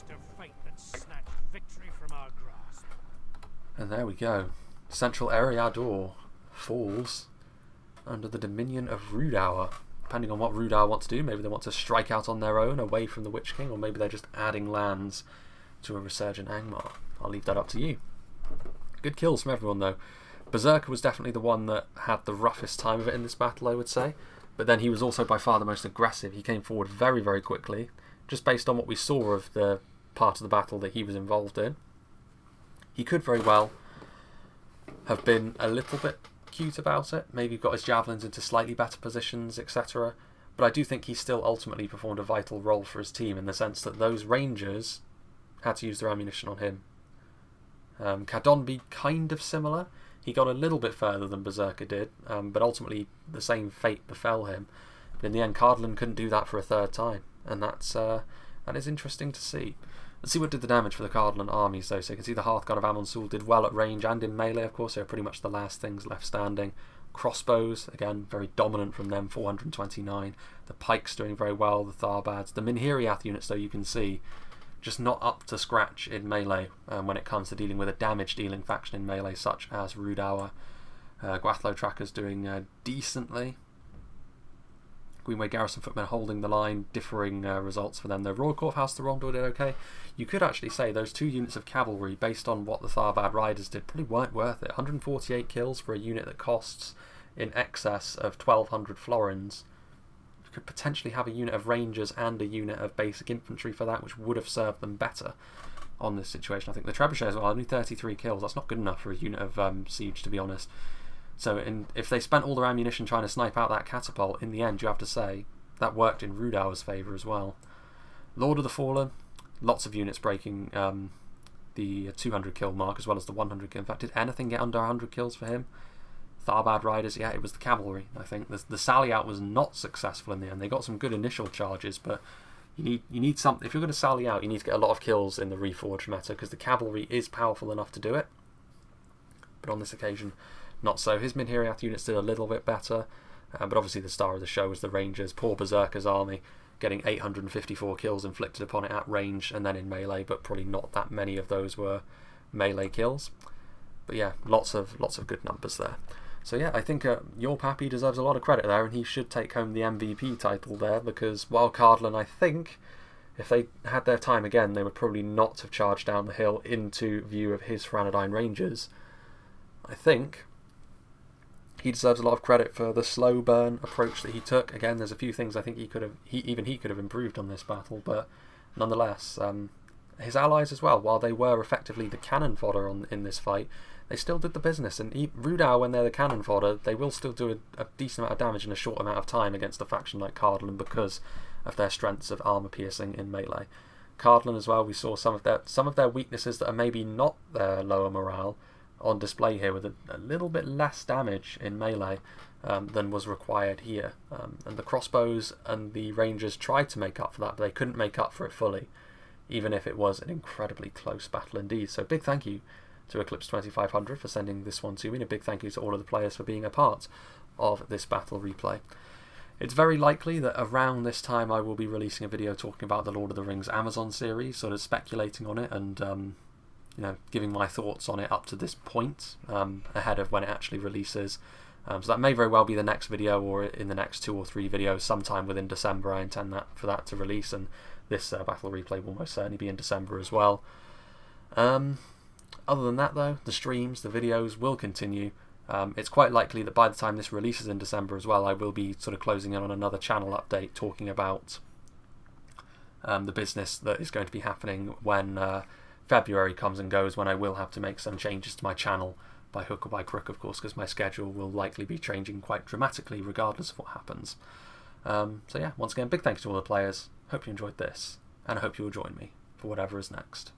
And there we go. Central Eriador falls under the dominion of Rhudaur. Depending on what Rhudaur want to do, maybe they want to strike out on their own away from the Witch King, or maybe they're just adding lands to a resurgent Angmar. I'll leave that up to you. Good kills from everyone though. Berserker was definitely the one that had the roughest time of it in this battle, I would say. But then he was also by far the most aggressive. He came forward very, very quickly, just based on what we saw of the part of the battle that he was involved in. He could very well have been a little bit cute about it, maybe got his javelins into slightly better positions, etc. But I do think he still ultimately performed a vital role for his team, in the sense that those rangers had to use their ammunition on him. Cardolan kind of similar. He got a little bit further than Berserker did, but ultimately the same fate befell him. But in the end, Cardolan couldn't do that for a third time, and that is interesting to see. Let's see what did the damage for the Cardolan armies though. So you can see the Hearthguard of Amon-Sul did well at range and in melee, of course. They're pretty much the last things left standing. Crossbows, again, very dominant from them, 429. The pikes doing very well, the Tharbads. The Minhiriath units, though, you can see, just not up to scratch in melee when it comes to dealing with a damage-dealing faction in melee, such as Rhudaur. Gwathlo Trackers doing decently. Greenway Garrison Footmen holding the line, differing results for them. The Royal Court House, the Rondor did okay. You could actually say those two units of cavalry, based on what the Tharbad Riders did, probably weren't worth it. 148 kills for a unit that costs in excess of 1,200 florins. You could potentially have a unit of Rangers and a unit of basic infantry for that, which would have served them better on this situation. I think the Trebuchets were only 33 kills. That's not good enough for a unit of Siege, to be honest. So if they spent all their ammunition trying to snipe out that catapult, in the end you have to say that worked in Rhudaur's favour as well. Lord of the Fallen, lots of units breaking the 200 kill mark as well as the 100 kill. In fact, did anything get under 100 kills for him? Tharbad Riders, yeah, it was the cavalry. I think the sally out was not successful in the end. They got some good initial charges, but you need something. If you're going to sally out, you need to get a lot of kills in the Reforged meta, because the cavalry is powerful enough to do it. But on this occasion, not so. His Minhiriath units did a little bit better, but obviously the star of the show was the Rangers. Poor Berserker's army getting 854 kills inflicted upon it at range and then in melee, but probably not that many of those were melee kills. But yeah, lots of good numbers there. So yeah, I think your Pappy deserves a lot of credit there, and he should take home the MVP title there, because while Cardolan, I think, if they had their time again, they would probably not have charged down the hill into view of his Vanadine Rangers. I think he deserves a lot of credit for the slow burn approach that he took. Again, there's a few things I think he could have improved on this battle, but nonetheless, his allies as well, while they were effectively the cannon fodder in this fight, they still did the business. And Rhudaur, when they're the cannon fodder, they will still do a decent amount of damage in a short amount of time against a faction like Cardolan because of their strengths of armor piercing in melee. Cardolan as well, we saw some of their weaknesses that are maybe not their lower morale on display here, with a little bit less damage in melee than was required here. And the crossbows and the Rangers tried to make up for that, but they couldn't make up for it fully, even if it was an incredibly close battle indeed. So big thank you to Eclipse 2500 for sending this one to me, and a big thank you to all of the players for being a part of this battle replay. It's very likely that around this time I will be releasing a video talking about the Lord of the Rings Amazon series, sort of speculating on it and giving my thoughts on it up to this point, ahead of when it actually releases. So that may very well be the next video, or in the next 2 or 3 videos, sometime within December. I intend for that to release, and this battle replay will most certainly be in December as well. Other than that though, the streams, the videos will continue. It's quite likely that by the time this releases in December as well, I will be sort of closing in on another channel update talking about the business that is going to be happening when February comes and goes, when I will have to make some changes to my channel by hook or by crook, of course, because my schedule will likely be changing quite dramatically regardless of what happens. So yeah, once again, big thanks to all the players. Hope you enjoyed this, and I hope you will join me for whatever is next.